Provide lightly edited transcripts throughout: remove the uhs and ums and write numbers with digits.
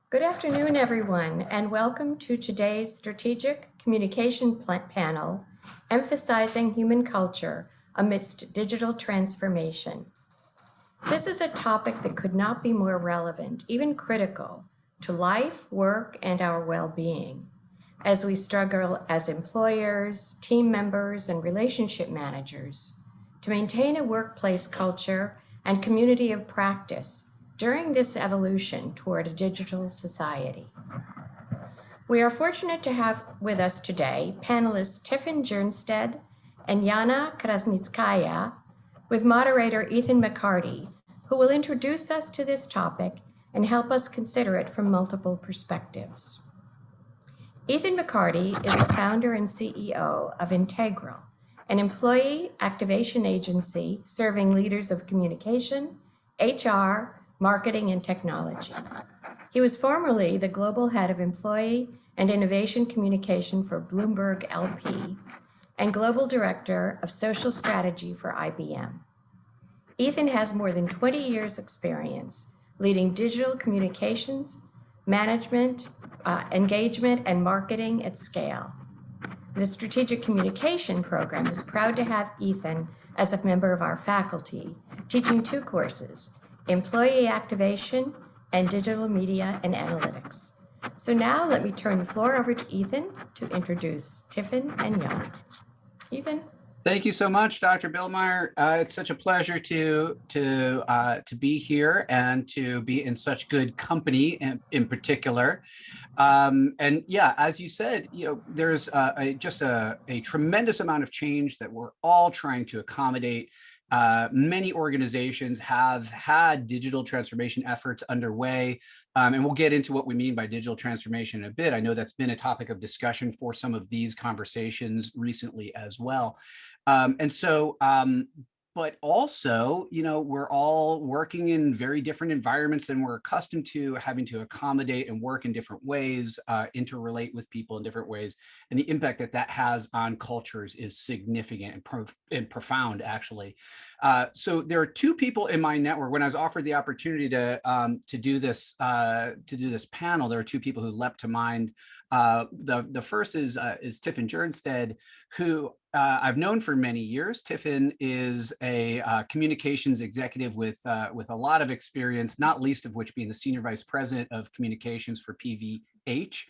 Good afternoon, everyone, and welcome to today's Strategic Communication Panel, emphasizing human culture amidst digital transformation. This is a topic that could not be more relevant, even critical, to life, work, and our well-being as we struggle as employers, team members, and relationship managers to maintain a workplace culture and community of practice during this evolution toward a digital society. We are fortunate to have with us today panelists Tiffin Jernstead and Yana Krasnitskaya, with moderator Ethan McCarty, who will introduce us to this topic and help us consider it from multiple perspectives. Ethan McCarty is the founder and CEO of Integral, an employee activation agency serving leaders of communication, HR, marketing, and technology. He was formerly the global head of employee and innovation communication for Bloomberg LP and global director of social strategy for IBM. Ethan has more than 20 years' experience leading digital communications, management, engagement, and marketing at scale. The Strategic Communication Program is proud to have Ethan as a member of our faculty, teaching two courses, Employee Activation and Digital Media and Analytics. So now let me turn the floor over to Ethan to introduce Tiffin and Jan. Ethan. Thank you so much, Dr. Billmeyer. It's such a pleasure to be here and to be in such good company, in particular. And yeah, as you said, there's just a tremendous amount of change that we're all trying to accommodate. Many organizations have had digital transformation efforts underway, and we'll get into what we mean by digital transformation in a bit. I know that's been a topic of discussion for some of these conversations recently as well. But also, we're all working in very different environments than we're accustomed to, having to accommodate and work in different ways, interrelate with people in different ways. And the impact that that has on cultures is significant and profound, actually. So there are two people in my network. When I was offered the opportunity to do this panel, there are two people who leapt to mind. The first is Tiffin Jernstead, who I've known for many years. Tiffin is a communications executive with a lot of experience, not least of which being the Senior Vice President of Communications for PVH.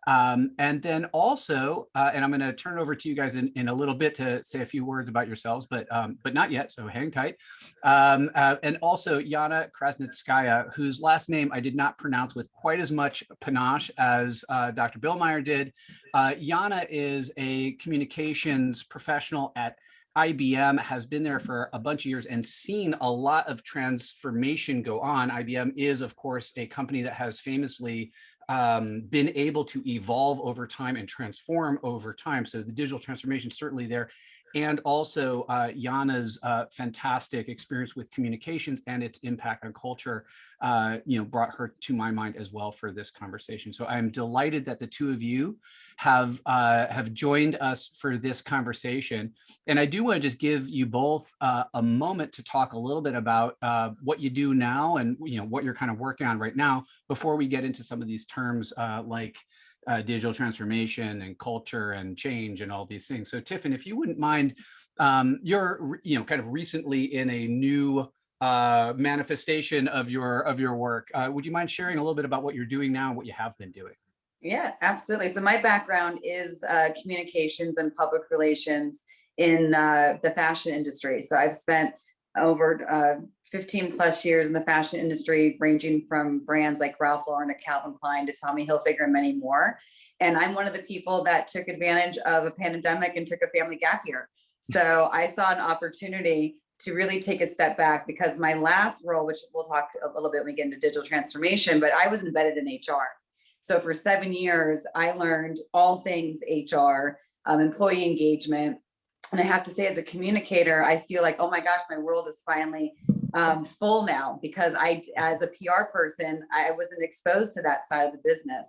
And then also, and I'm going to turn it over to you guys in a little bit to say a few words about yourselves, but not yet, so hang tight. And also Yana Krasnitskaya, whose last name I did not pronounce with quite as much panache as Dr. Billmeyer did. Yana is a communications professional at IBM, has been there for a bunch of years and seen a lot of transformation go on. IBM is, of course, a company that has famously been able to evolve over time and transform over time. So the digital transformation is certainly there. And also Yana's fantastic experience with communications and its impact on culture, brought her to my mind as well for this conversation. So I'm delighted that the two of you have joined us for this conversation. And I do want to just give you both a moment to talk a little bit about what you do now and what you're kind of working on right now before we get into some of these terms like digital transformation and culture and change and all these things. So Tiffin, if you wouldn't mind, you're kind of recently in a new manifestation of your work. Would you mind sharing a little bit about what you're doing now and what you have been doing? Yeah, absolutely. So my background is communications and public relations in the fashion industry. So I've spent over 15 plus years in the fashion industry, ranging from brands like Ralph Lauren to Calvin Klein to Tommy Hilfiger and many more. And I'm one of the people that took advantage of a pandemic and took a family gap year. So I saw an opportunity to really take a step back, because my last role, which we'll talk a little bit when we get into digital transformation, but I was embedded in HR. So for 7 years, I learned all things HR, employee engagement. And I have to say, as a communicator, I feel like, oh my gosh, my world is finally full now, because as a PR person, I wasn't exposed to that side of the business.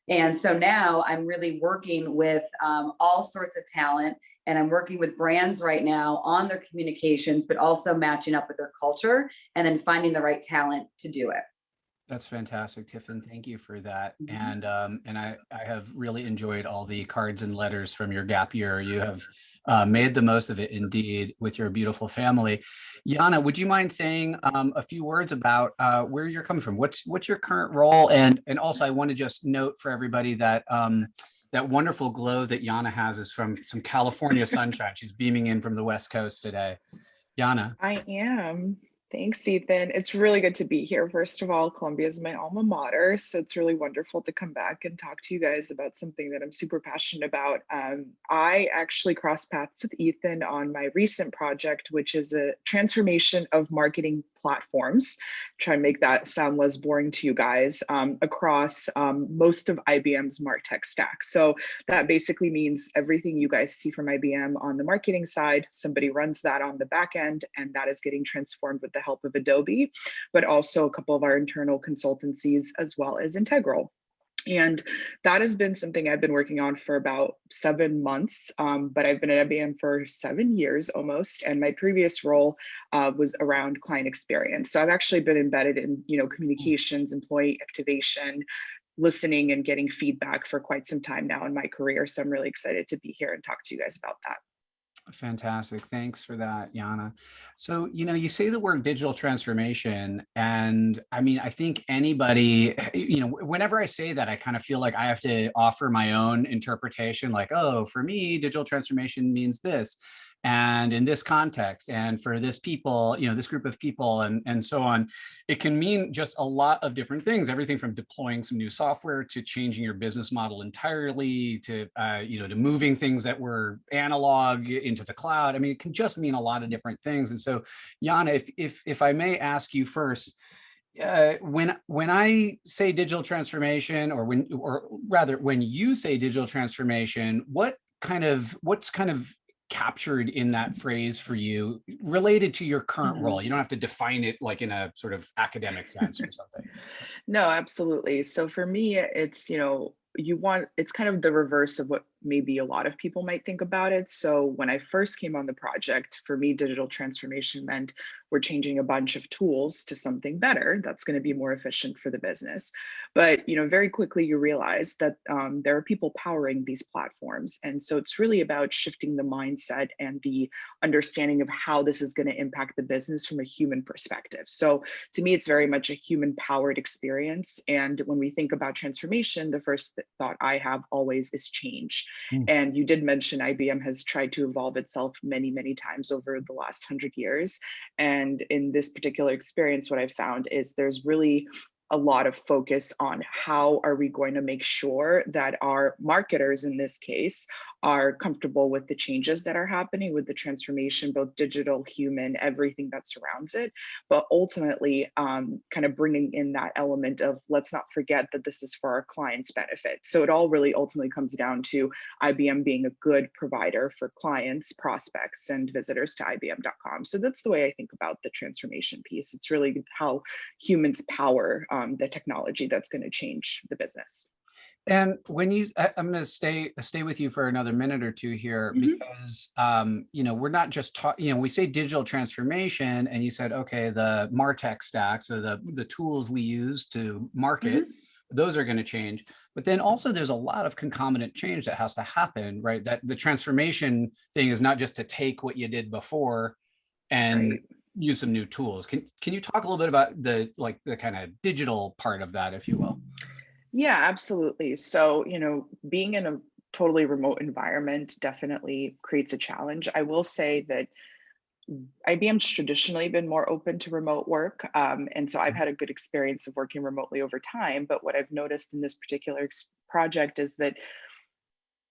And so now I'm really working with all sorts of talent, and I'm working with brands right now on their communications, but also matching up with their culture and then finding the right talent to do it. That's fantastic, Tiffin. Thank you for that. Mhm. And I have really enjoyed all the cards and letters from your gap year. You have made the most of it indeed with your beautiful family. Yana, would you mind saying a few words about where you're coming from? What's your current role? And also, I want to just note for everybody that that wonderful glow that Yana has is from some California sunshine. She's beaming in from the West Coast today. Yana. I am. Thanks, Ethan. It's really good to be here. First of all, Columbia is my alma mater, so it's really wonderful to come back and talk to you guys about something that I'm super passionate about. I actually crossed paths with Ethan on my recent project, which is a transformation of marketing platforms. Try and make that sound less boring to you guys, across most of IBM's MarTech stack. So that basically means everything you guys see from IBM on the marketing side, somebody runs that on the back end, and that is getting transformed with the help of Adobe, but also a couple of our internal consultancies as well as Integral. And that has been something I've been working on for about 7 months, but I've been at IBM for 7 years almost. And my previous role was around client experience. So I've actually been embedded in, communications, employee activation, listening and getting feedback for quite some time now in my career. So I'm really excited to be here and talk to you guys about that. Fantastic. Thanks for that, Yana. So, you say the word digital transformation, and I mean, I think anybody, whenever I say that, I kind of feel like I have to offer my own interpretation, like, oh, for me, digital transformation means this. And in this context, and for this people, this group of people, and so on, it can mean just a lot of different things, everything from deploying some new software to changing your business model entirely to to moving things that were analog into the cloud. I mean, it can just mean a lot of different things. And so, Yana, if I may ask you first, when I say digital transformation, or rather when you say digital transformation, what's kind of captured in that phrase for you related to your current Mhm. role? You don't have to define it like in a sort of academic sense or something. No, absolutely. So for me, it's, it's kind of the reverse of what maybe a lot of people might think about it. So when I first came on the project, for me, digital transformation meant we're changing a bunch of tools to something better that's going to be more efficient for the business. But, very quickly you realize that there are people powering these platforms. And so it's really about shifting the mindset and the understanding of how this is going to impact the business from a human perspective. So to me, it's very much a human powered experience. And when we think about transformation, the first thought I have always is change. Mm. And you did mention IBM has tried to evolve itself many, many times over the last 100 years. And in this particular experience, what I found is there's really a lot of focus on how are we going to make sure that our marketers in this case are comfortable with the changes that are happening with the transformation, both digital, human, everything that surrounds it, but ultimately kind of bringing in that element of let's not forget that this is for our clients' benefit. So it all really ultimately comes down to IBM being a good provider for clients, prospects, and visitors to IBM.com. So that's the way I think about the transformation piece. It's really how humans power the technology that's going to change the business. And I'm going to stay with you for another minute or two here, Mhm. because we're not just talking. We say digital transformation, and you said, okay, the Martech stack, so the tools we use to market, Mhm. those are going to change. But then also there's a lot of concomitant change that has to happen, right? That the transformation thing is not just to take what you did before and Right. use some new tools. Can you talk a little bit about the kind of digital part of that, if you will? Yeah, absolutely. So, being in a totally remote environment definitely creates a challenge. I will say that IBM's traditionally been more open to remote work. And so I've had a good experience of working remotely over time. But what I've noticed in this particular project is that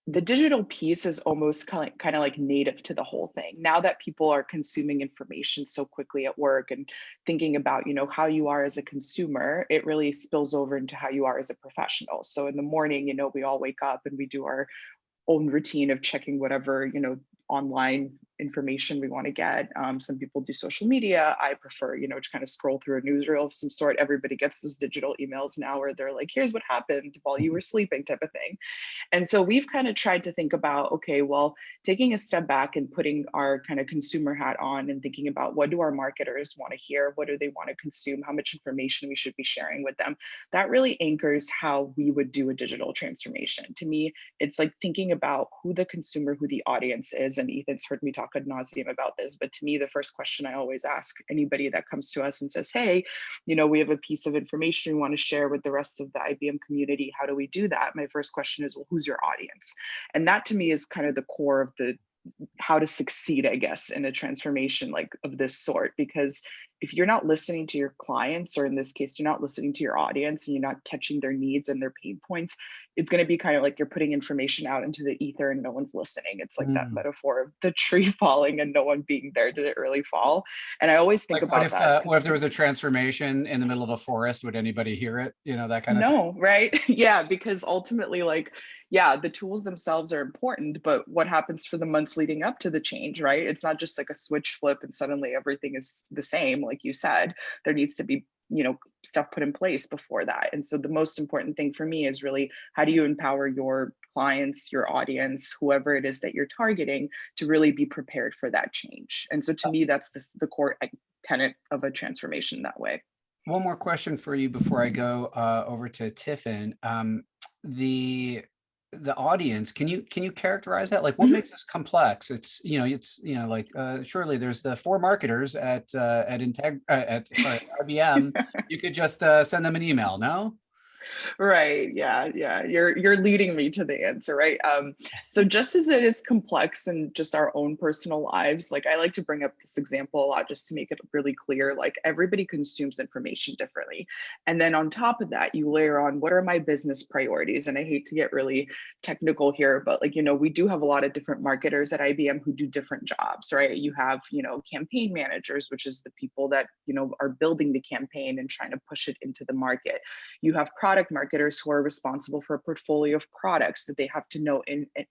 the digital piece is almost kind of like native to the whole thing. Now that people are consuming information so quickly at work and thinking about, how you are as a consumer, it really spills over into how you are as a professional. So in the morning, we all wake up and we do our own routine of checking whatever, online information we want to get. Some people do social media. I prefer, you know, to kind of scroll through a newsreel of some sort. Everybody gets those digital emails now where they're like, here's what happened while you were sleeping type of thing. And so we've kind of tried to think about, okay, well, taking a step back and putting our kind of consumer hat on and thinking about what do our marketers want to hear? What do they want to consume? How much information we should be sharing with them? That really anchors how we would do a digital transformation. To me, it's like thinking about who the consumer, who the audience is. And Ethan's heard me talk ad nauseum about this, but to me, the first question I always ask anybody that comes to us and says, hey, you know, we have a piece of information we want to share with the rest of the IBM community. How do we do that? My first question is, well, who's your audience? And that to me is kind of the core of the how to succeed, I guess, in a transformation like of this sort, because if you're not listening to your clients, or in this case, you're not listening to your audience and you're not catching their needs and their pain points, it's going to be kind of like you're putting information out into the ether and no one's listening. It's like that metaphor of the tree falling and no one being there. Did it really fall? And I always think Like about that. what if there was a transformation in the middle of a forest? Would anybody hear it? You know, that kind of thing. No, right? Yeah, because ultimately, like, yeah, the tools themselves are important, but what happens for the months leading up to the change, right? It's not just like a switch flip and suddenly everything is the same. Like you said, there needs to be, you know, stuff put in place before that. And so the most important thing for me is really, how do you empower your clients, your audience, whoever it is that you're targeting, to really be prepared for that change? And so to me, that's the core tenet of a transformation that way. One more question for you before I go over to Tiffin. The audience, can you characterize that? Like, what makes this complex? It's like surely there's the 4 marketers at IBM. You could just send them an email, no? Right. Yeah. Yeah. You're leading me to the answer, right? So just as it is complex in just our own personal lives, like I like to bring up this example a lot just to make it really clear, like everybody consumes information differently. And then on top of that, you layer on, what are my business priorities? And I hate to get really technical here, but like, you know, we do have a lot of different marketers at IBM who do different jobs, right? You have, you know, campaign managers, which is the people that, you know, are building the campaign and trying to push it into the market. You have product marketers who are responsible for a portfolio of products that they have to know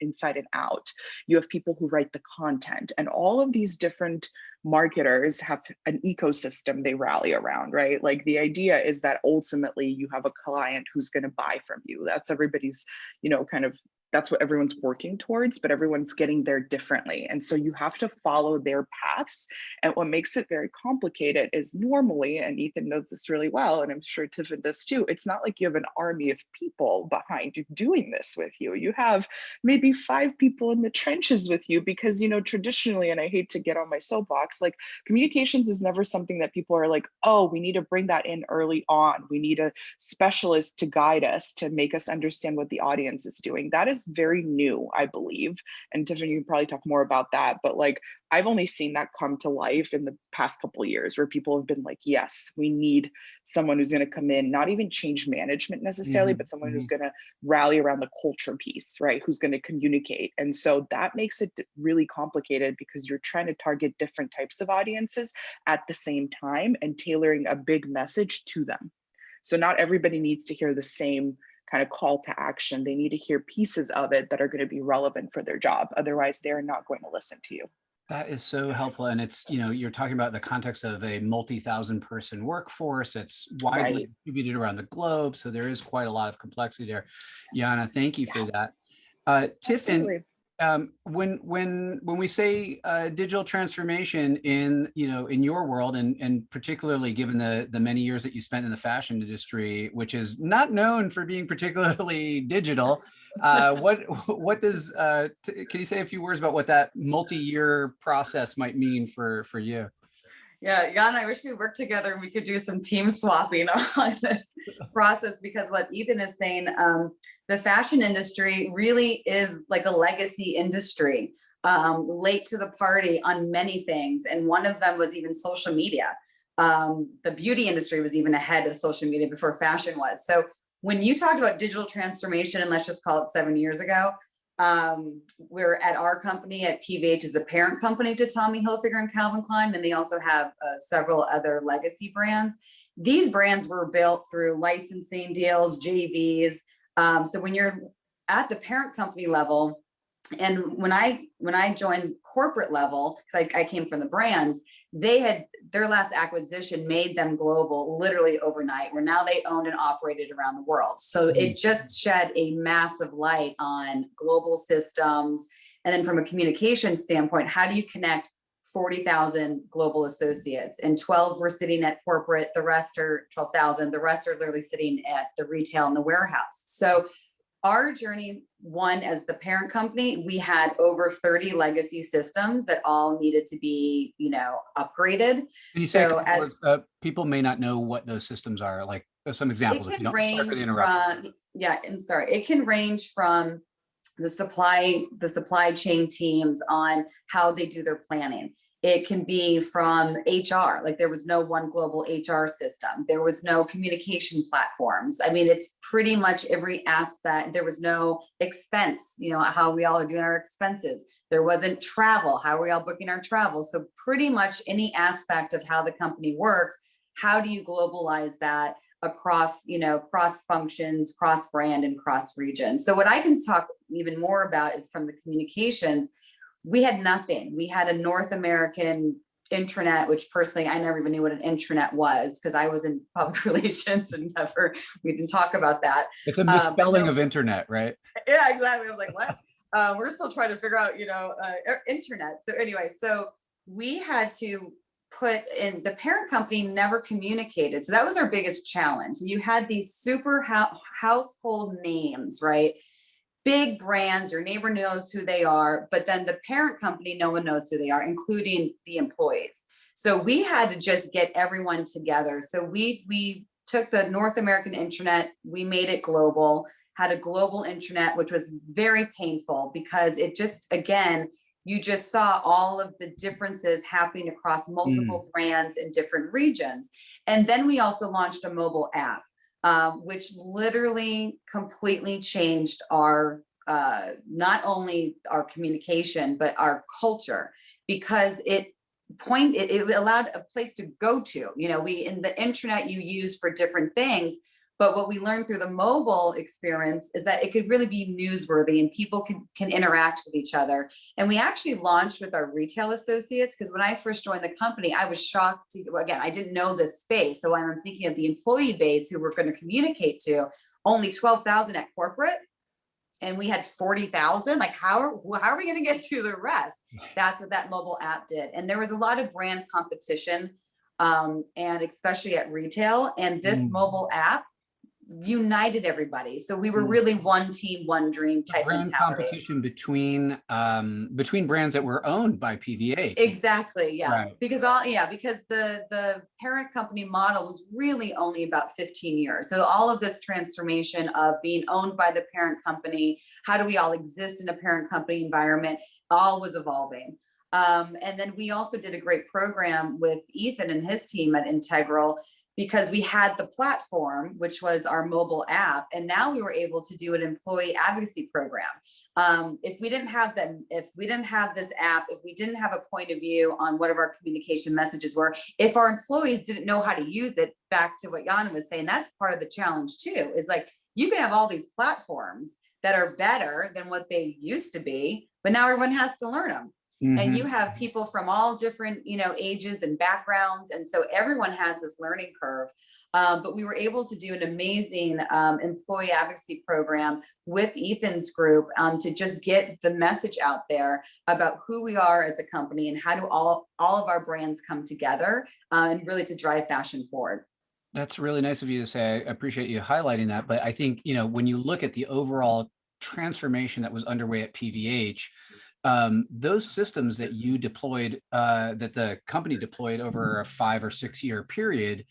inside and out. You have people who write the content, and all of these different marketers have an ecosystem they rally around, right? Like the idea is that ultimately you have a client who's going to buy from you. That's everybody's, you know, kind of, that's what everyone's working towards, but everyone's getting there differently. And so you have to follow their paths. And what makes it very complicated is normally, and Ethan knows this really well, and I'm sure Tiffin does too, it's not like you have an army of people behind you doing this with you. You have maybe 5 people in the trenches with you because, you know, traditionally, and I hate to get on my soapbox, like communications is never something that people are like, oh, we need to bring that in early on. We need a specialist to guide us, to make us understand what the audience is doing. That is very new, I believe. And Tiffany, you can probably talk more about that, but like, I've only seen that come to life in the past couple of years where people have been like, yes, we need someone who's going to come in, not even change management necessarily, but someone who's going to rally around the culture piece, right? Who's going to communicate. And so that makes it really complicated because you're trying to target different types of audiences at the same time and tailoring a big message to them. So not everybody needs to hear the same kind of call to action. They need to hear pieces of it that are going to be relevant for their job. Otherwise, they're not going to listen to you. That is so helpful. And it's, you know, you're talking about the context of a multi-thousand person workforce. It's widely distributed around the globe. So there is quite a lot of complexity there. Yana, thank you for that. Tiffin, when we say digital transformation in, you know, in your world, and particularly given the many years that you spent in the fashion industry, which is not known for being particularly digital, what does can you say a few words about what that multi-year process might mean for you? Yeah, Jan, I wish we worked together and we could do some team swapping on this process, because what Ethan is saying, the fashion industry really is like a legacy industry, late to the party on many things. And one of them was even social media. The beauty industry was even ahead of social media before fashion was. So when you talked about digital transformation, and let's just call it 7 years ago, we're at our company at PVH is the parent company to Tommy Hilfiger and Calvin Klein, and they also have several other legacy brands. These brands were built through licensing deals, JVs. So when you're at the parent company level, And when I joined corporate level, because I came from the brands, they had their last acquisition made them global literally overnight, where now they owned and operated around the world. So it just shed a massive light on global systems. And then from a communication standpoint, how do you connect 40,000 global associates, and 12 were sitting at corporate, the rest are 12,000, the rest are literally sitting at the retail and the warehouse. So our journey, one, as the parent company, we had over 30 legacy systems that all needed to be, upgraded. And you say people may not know what those systems are, like some examples. It can range from, I'm sorry. It can range from the supply chain teams on how they do their planning. It can be from HR, like there was no one global HR system. There was no communication platforms. I mean, it's pretty much every aspect. There was no expense, how we all are doing our expenses. There wasn't travel. How are we all booking our travel? So pretty much any aspect of how the company works, how do you globalize that across, cross functions, cross brand, and cross region? So what I can talk even more about is from the communications. We had nothing. We had a North American intranet, which personally, I never even knew what an intranet was because I was in public relations and we didn't talk about that. It's a misspelling of internet, right? Yeah, exactly. I was like, what? We're still trying to figure out, internet. So anyway, so we had to put in, the parent company never communicated. So that was our biggest challenge. You had these super household names, right? Big brands, your neighbor knows who they are, but then the parent company, no one knows who they are, including the employees. So we had to just get everyone together. So we took the North American intranet, we made it global, had a global intranet, which was very painful because it just, again, you just saw all of the differences happening across multiple brands in different regions. And then we also launched a mobile app. Which literally completely changed our, not only our communication, but our culture, because it allowed a place to go to, in the internet you use for different things. But what we learned through the mobile experience is that it could really be newsworthy and people can interact with each other. And we actually launched with our retail associates, because when I first joined the company, I was shocked again, I didn't know this space. So I'm thinking of the employee base who we're going to communicate to, only 12,000 at corporate. And we had 40,000. Like, how are we going to get to the rest? That's what that mobile app did. And there was a lot of brand competition, and especially at retail. And this mobile app united everybody. So we were really one team, one dream type brand mentality. Competition between brands that were owned by PVH. Exactly. Yeah. Right. Because the parent company model was really only about 15 years. So all of this transformation of being owned by the parent company, how do we all exist in a parent company environment, all was evolving. And then we also did a great program with Ethan and his team at Integral, because we had the platform, which was our mobile app, and now we were able to do an employee advocacy program. If we didn't have this app, if we didn't have a point of view on whatever our communication messages were, if our employees didn't know how to use it, back to what Jan was saying, that's part of the challenge too, is like, you can have all these platforms that are better than what they used to be, but now everyone has to learn them. And you have people from all different, ages and backgrounds. And so everyone has this learning curve. But we were able to do an amazing employee advocacy program with Ethan's group to just get the message out there about who we are as a company and how do all of our brands come together and really to drive fashion forward. That's really nice of you to say. I appreciate you highlighting that. But I think, when you look at the overall transformation that was underway at PVH, those systems that you deployed, that the company deployed over a 5 or 6 year period,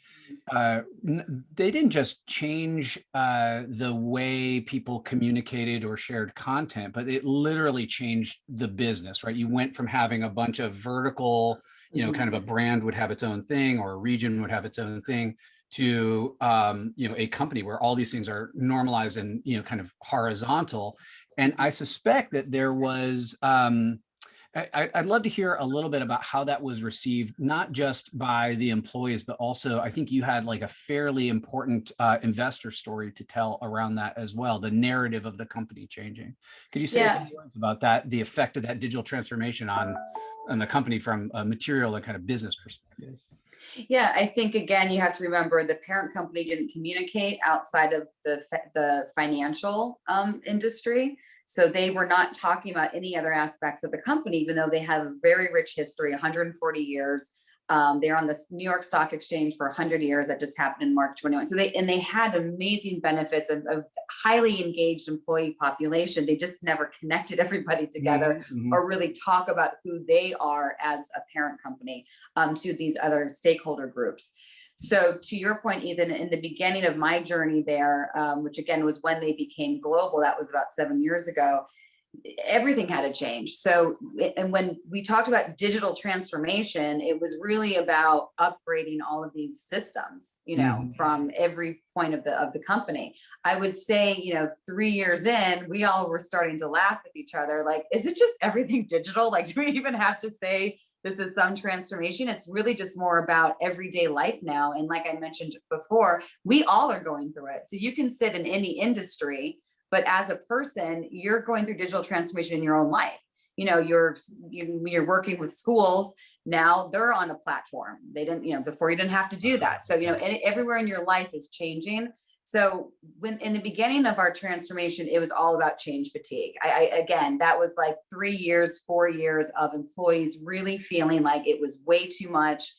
they didn't just change the way people communicated or shared content, but it literally changed the business, right? You went from having a bunch of vertical, kind of a brand would have its own thing or a region would have its own thing, to a company where all these things are normalized and kind of horizontal. And I suspect that there was I'd love to hear a little bit about how that was received, not just by the employees, but also I think you had like a fairly important investor story to tell around that as well, the narrative of the company changing. Could you say a Yeah. few words about that, the effect of that digital transformation on the company from a material and kind of business perspective? Yeah, I think again, you have to remember the parent company didn't communicate outside of the financial industry. So they were not talking about any other aspects of the company, even though they have a very rich history, 140 years. They're on the New York Stock Exchange for 100 years. That just happened in March 21. So they had amazing benefits of highly engaged employee population. They just never connected everybody together or really talk about who they are as a parent company to these other stakeholder groups. So to your point, Ethan, in the beginning of my journey there, which again was when they became global, that was about 7 years ago, everything had to change. So, and when we talked about digital transformation, it was really about upgrading all of these systems, you know, from every point of the company. I would say, you know, 3 years in, we all were starting to laugh with each other. Like, is it just everything digital? Like, do we even have to say this is some transformation? It's really just more about everyday life now. And like I mentioned before, we all are going through it. So you can sit in any industry, but as a person, you're going through digital transformation in your own life. You know, you're working with schools. Now they're on a platform. They didn't, you know, before you didn't have to do that. So, you know, everywhere in your life is changing. So when in the beginning of our transformation, it was all about change fatigue. Again, that was like 3 years, 4 years of employees really feeling like it was way too much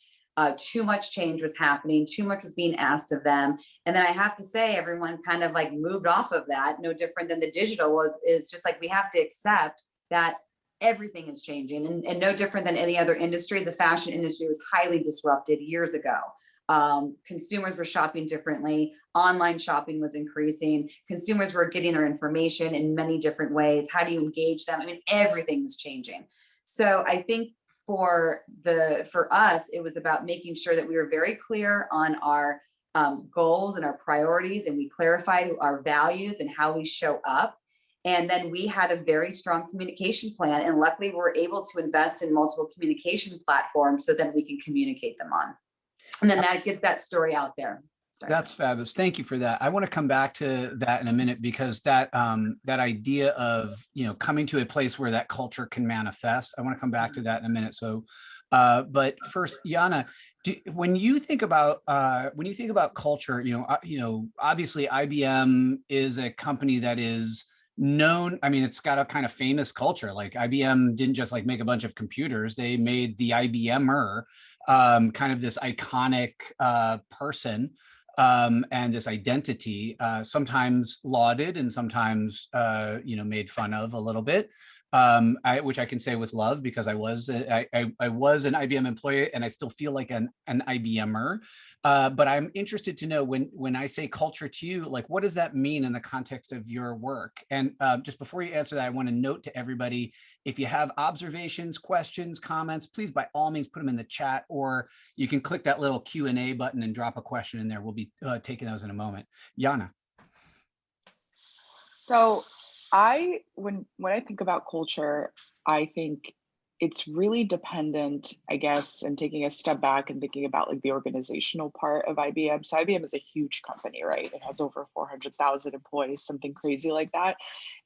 change was happening, too much was being asked of them. And then I have to say, everyone kind of like moved off of that, no different than the digital was. It's just like, we have to accept that everything is changing, and no different than any other industry. The fashion industry was highly disrupted years ago. Consumers were shopping differently. Online shopping was increasing. Consumers were getting their information in many different ways. How do you engage them? I mean, everything was changing. So I think for us, it was about making sure that we were very clear on our goals and our priorities, and we clarified our values and how we show up. And then we had a very strong communication plan, and luckily we were able to invest in multiple communication platforms so that we can communicate them on. And then that gets that story out there. Sorry. That's fabulous. Thank you for that. I want to come back to that in a minute, because that that idea of, you know, coming to a place where that culture can manifest, I want to come back to that in a minute. So, but first, Yana, when you think about culture, you know, obviously IBM is a company that is known. I mean, it's got a kind of famous culture. Like IBM didn't just like make a bunch of computers; they made the IBMer, kind of this iconic person. And this identity, sometimes lauded and sometimes, you know, made fun of a little bit, which I can say with love, because I was an IBM employee and I still feel like an IBMer. But I'm interested to know, when I say culture to you, like, what does that mean in the context of your work? And just before you answer that, I want to note to everybody, if you have observations, questions, comments, please by all means put them in the chat, or you can click that little Q&A button and drop a question in there. We'll be taking those in a moment. Yana. So when I think about culture, I think it's really dependent, I guess, and taking a step back and thinking about like the organizational part of IBM. So IBM is a huge company, right? It has over 400,000 employees, something crazy like that.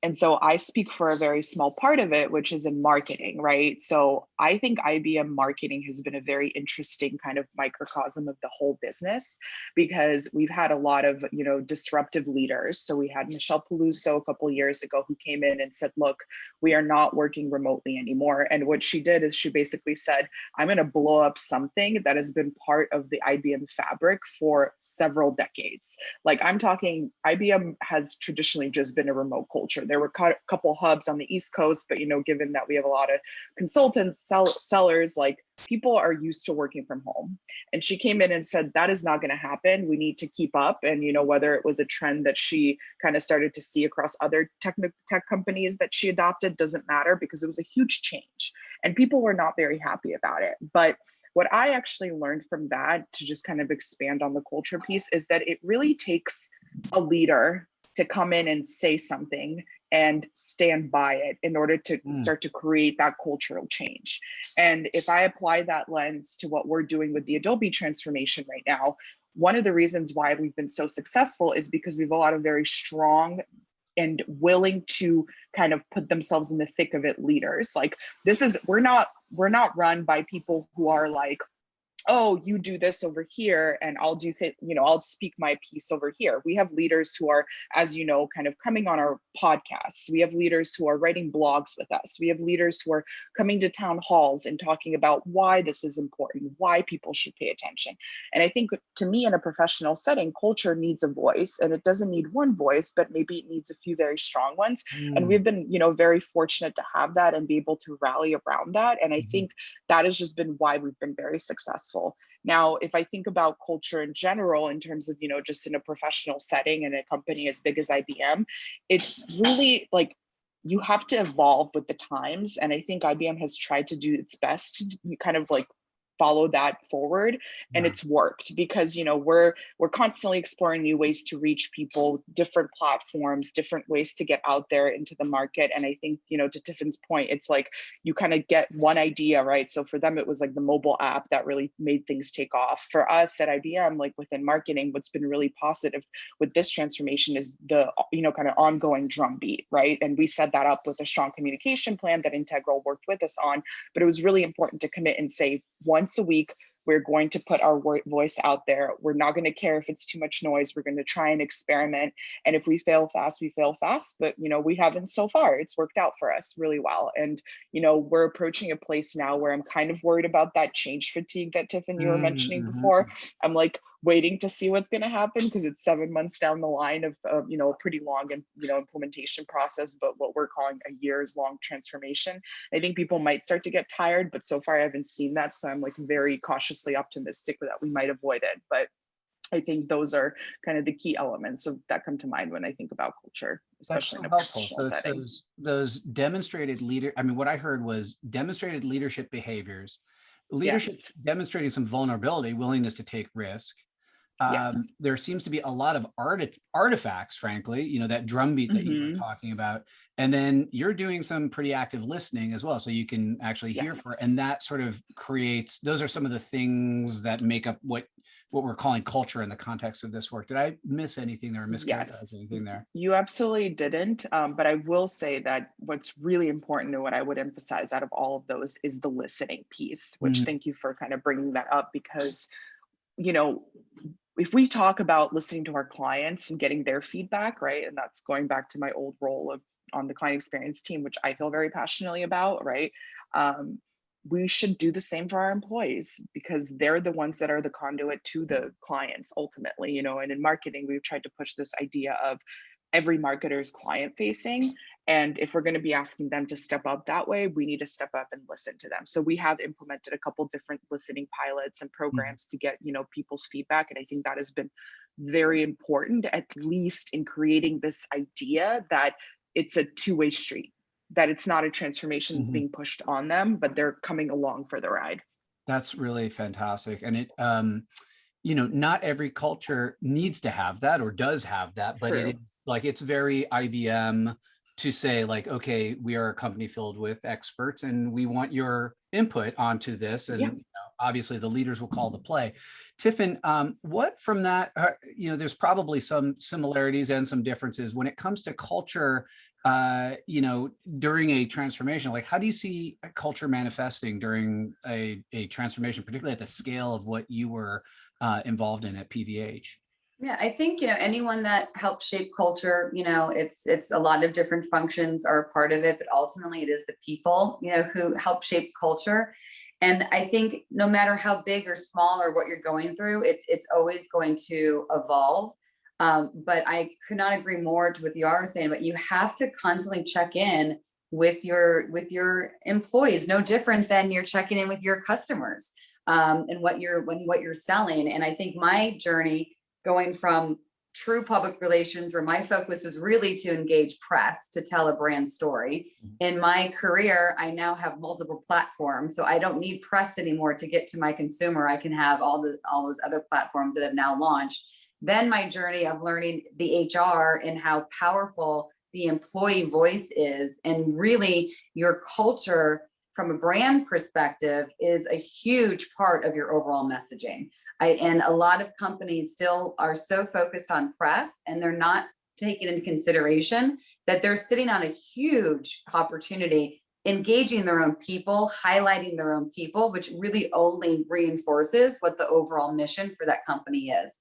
And so I speak for a very small part of it, which is in marketing, right? So I think IBM marketing has been a very interesting kind of microcosm of the whole business, because we've had a lot of, you know, disruptive leaders. So we had Michelle Peluso a couple of years ago who came in and said, look, we are not working remotely anymore. And what she did is she basically said, I'm going to blow up something that has been part of the IBM fabric for several decades. Like, I'm talking, IBM has traditionally just been a remote culture. There were a couple hubs on the East Coast, but, you know, given that we have a lot of consultants, sellers, like, people are used to working from home. And she came in and said, that is not going to happen. We need to keep up. And, you know, whether it was a trend that she kind of started to see across other tech companies that she adopted, doesn't matter, because it was a huge change and people were not very happy about it. But what I actually learned from that, to just kind of expand on the culture piece, is that it really takes a leader to come in and say something and stand by it in order to start to create that cultural change. And if I apply that lens to what we're doing with the Adobe transformation right now, one of the reasons why we've been so successful is because we have a lot of very strong and willing to kind of put themselves in the thick of it leaders. Like we're not run by people who are like, oh, you do this over here and I'll do I'll speak my piece over here. We have leaders who are, as you know, kind of coming on our podcasts. We have leaders who are writing blogs with us. We have leaders who are coming to town halls and talking about why this is important, why people should pay attention. And I think, to me, in a professional setting, culture needs a voice, and it doesn't need one voice, but maybe it needs a few very strong ones. And we've been, very fortunate to have that and be able to rally around that. And I think that has just been why we've been very successful. Now, if I think about culture in general, in terms of, just in a professional setting in a company as big as IBM, it's really like you have to evolve with the times. And I think IBM has tried to do its best to kind of like follow that forward, and it's worked because we're constantly exploring new ways to reach people, different platforms, different ways to get out there into the market. And I think to Tiffin's point, it's like you kind of get one idea, right? So for them it was like the mobile app that really made things take off. For us at IBM, like within marketing, what's been really positive with this transformation is the kind of ongoing drumbeat, right? And we set that up with a strong communication plan that Integral worked with us on, but it was really important to commit and say, once a week, we're going to put our voice out there. We're not going to care if it's too much noise. We're going to try and experiment. And if we fail fast, we fail fast. But, we haven't so far. It's worked out for us really well. And, we're approaching a place now where I'm kind of worried about that change fatigue that Tiffin, you were mentioning before. I'm like waiting to see what's going to happen because it's 7 months down the line of, a pretty long and, implementation process, but what we're calling a years long transformation. I think people might start to get tired, but so far I haven't seen that. So I'm like very cautiously optimistic that we might avoid it. But I think those are kind of the key elements that come to mind when I think about culture, especially in a professional setting. So those demonstrated leader, I mean, what I heard was demonstrated leadership behaviors, leadership demonstrating some vulnerability, willingness to take risk. There seems to be a lot of artifacts, frankly, that drumbeat that you were talking about. And then you're doing some pretty active listening as well. So you can actually hear and that sort of creates, those are some of the things that make up what we're calling culture in the context of this work. Did I miss anything there or mischaracterize anything there? You absolutely didn't. But I will say that what's really important and what I would emphasize out of all of those is the listening piece, which thank you for kind of bringing that up, because if we talk about listening to our clients and getting their feedback, right? And that's going back to my old role on the client experience team, which I feel very passionately about, right? We should do the same for our employees because they're the ones that are the conduit to the clients ultimately, and in marketing, we've tried to push this idea of every marketer is client facing. And if we're going to be asking them to step up that way, we need to step up and listen to them. So we have implemented a couple different listening pilots and programs to get, people's feedback. And I think that has been very important, at least in creating this idea that it's a two-way street, that it's not a transformation that's being pushed on them, but they're coming along for the ride. That's really fantastic. And it, not every culture needs to have that or does have that, but it is like, it's very IBM to say like, okay, we are a company filled with experts and we want your input onto this. And obviously the leaders will call the play. Tiffin, what from that, there's probably some similarities and some differences when it comes to culture, during a transformation. Like, how do you see culture manifesting during a transformation, particularly at the scale of what you were involved in at PVH? Yeah, I think, anyone that helps shape culture, it's a lot of different functions are a part of it, but ultimately it is the people, who help shape culture. And I think no matter how big or small or what you're going through, it's always going to evolve. But I could not agree more to what you are saying, but you have to constantly check in with your employees, no different than you're checking in with your customers, and what you're selling. And I think my journey going from true public relations, where my focus was really to engage press to tell a brand story. In my career, I now have multiple platforms, so I don't need press anymore to get to my consumer. I can have all those other platforms that have now launched. Then my journey of learning the HR and how powerful the employee voice is, and really your culture from a brand perspective is a huge part of your overall messaging. And a lot of companies still are so focused on press, and they're not taking into consideration that they're sitting on a huge opportunity, engaging their own people, highlighting their own people, which really only reinforces what the overall mission for that company is.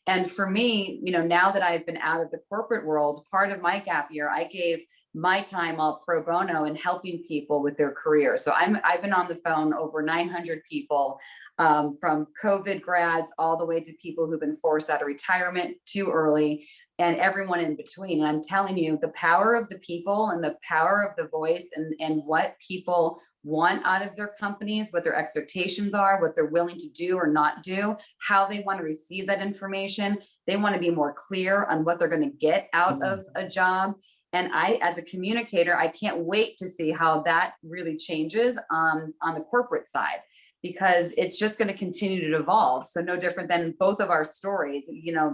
And for me, now that I've been out of the corporate world, part of my gap year, I gave my time all pro bono in helping people with their career. So I've been on the phone over 900 people, from COVID grads all the way to people who've been forced out of retirement too early, and everyone in between. And I'm telling you, the power of the people and the power of the voice, and what people want out of their companies, what their expectations are, what they're willing to do or not do, how they want to receive that information. They want to be more clear on what they're going to get out of a job. And I, as a communicator, I can't wait to see how that really changes on the corporate side, because it's just going to continue to evolve. So no different than both of our stories,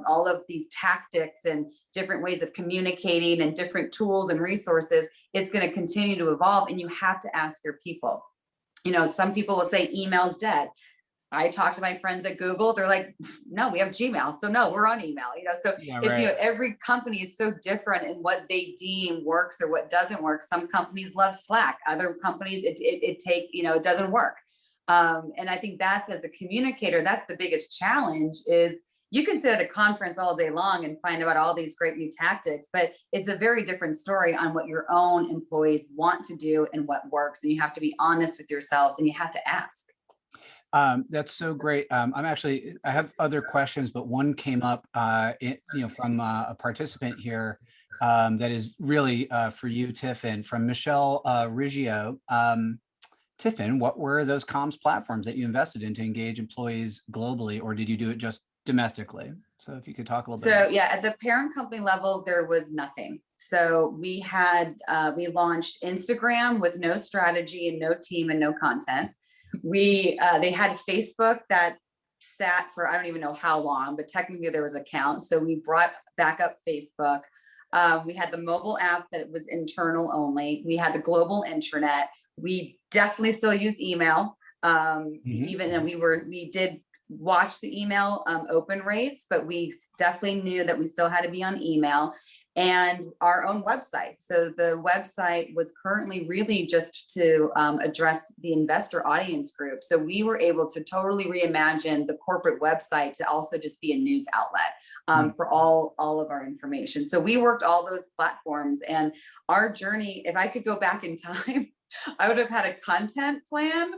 all of these tactics and different ways of communicating and different tools and resources, it's going to continue to evolve, and you have to ask your people. Some people will say email's dead. I talk to my friends at Google, they're like, no, we have Gmail. So no, we're on email, so Yeah, it's, right. every company is so different in what they deem works or what doesn't work. Some companies love Slack, other companies, it doesn't work. And I think that's, as a communicator, that's the biggest challenge. Is you can sit at a conference all day long and find out all these great new tactics, but it's a very different story on what your own employees want to do and what works. And you have to be honest with yourselves, and you have to ask. That's so great. I have other questions, but one came up, from a participant here, that is really for you, Tiffin, from Michelle Riggio. Tiffin, what were those comms platforms that you invested in to engage employees globally, or did you do it just domestically? So if you could talk a little bit. So yeah, at the parent company level, there was nothing. So we launched Instagram with no strategy and no team and no content. They had Facebook that sat for, I don't even know how long, but technically there was an account. So we brought back up Facebook. We had the mobile app that was internal only. We had the global intranet. We definitely still used email. Even though we did watch the email open rates, but we definitely knew that we still had to be on email, and our own website. So the website was currently really just to address the investor audience group. So we were able to totally reimagine the corporate website to also just be a news outlet for all of our information. So we worked all those platforms, and our journey, if I could go back in time, I would have had a content plan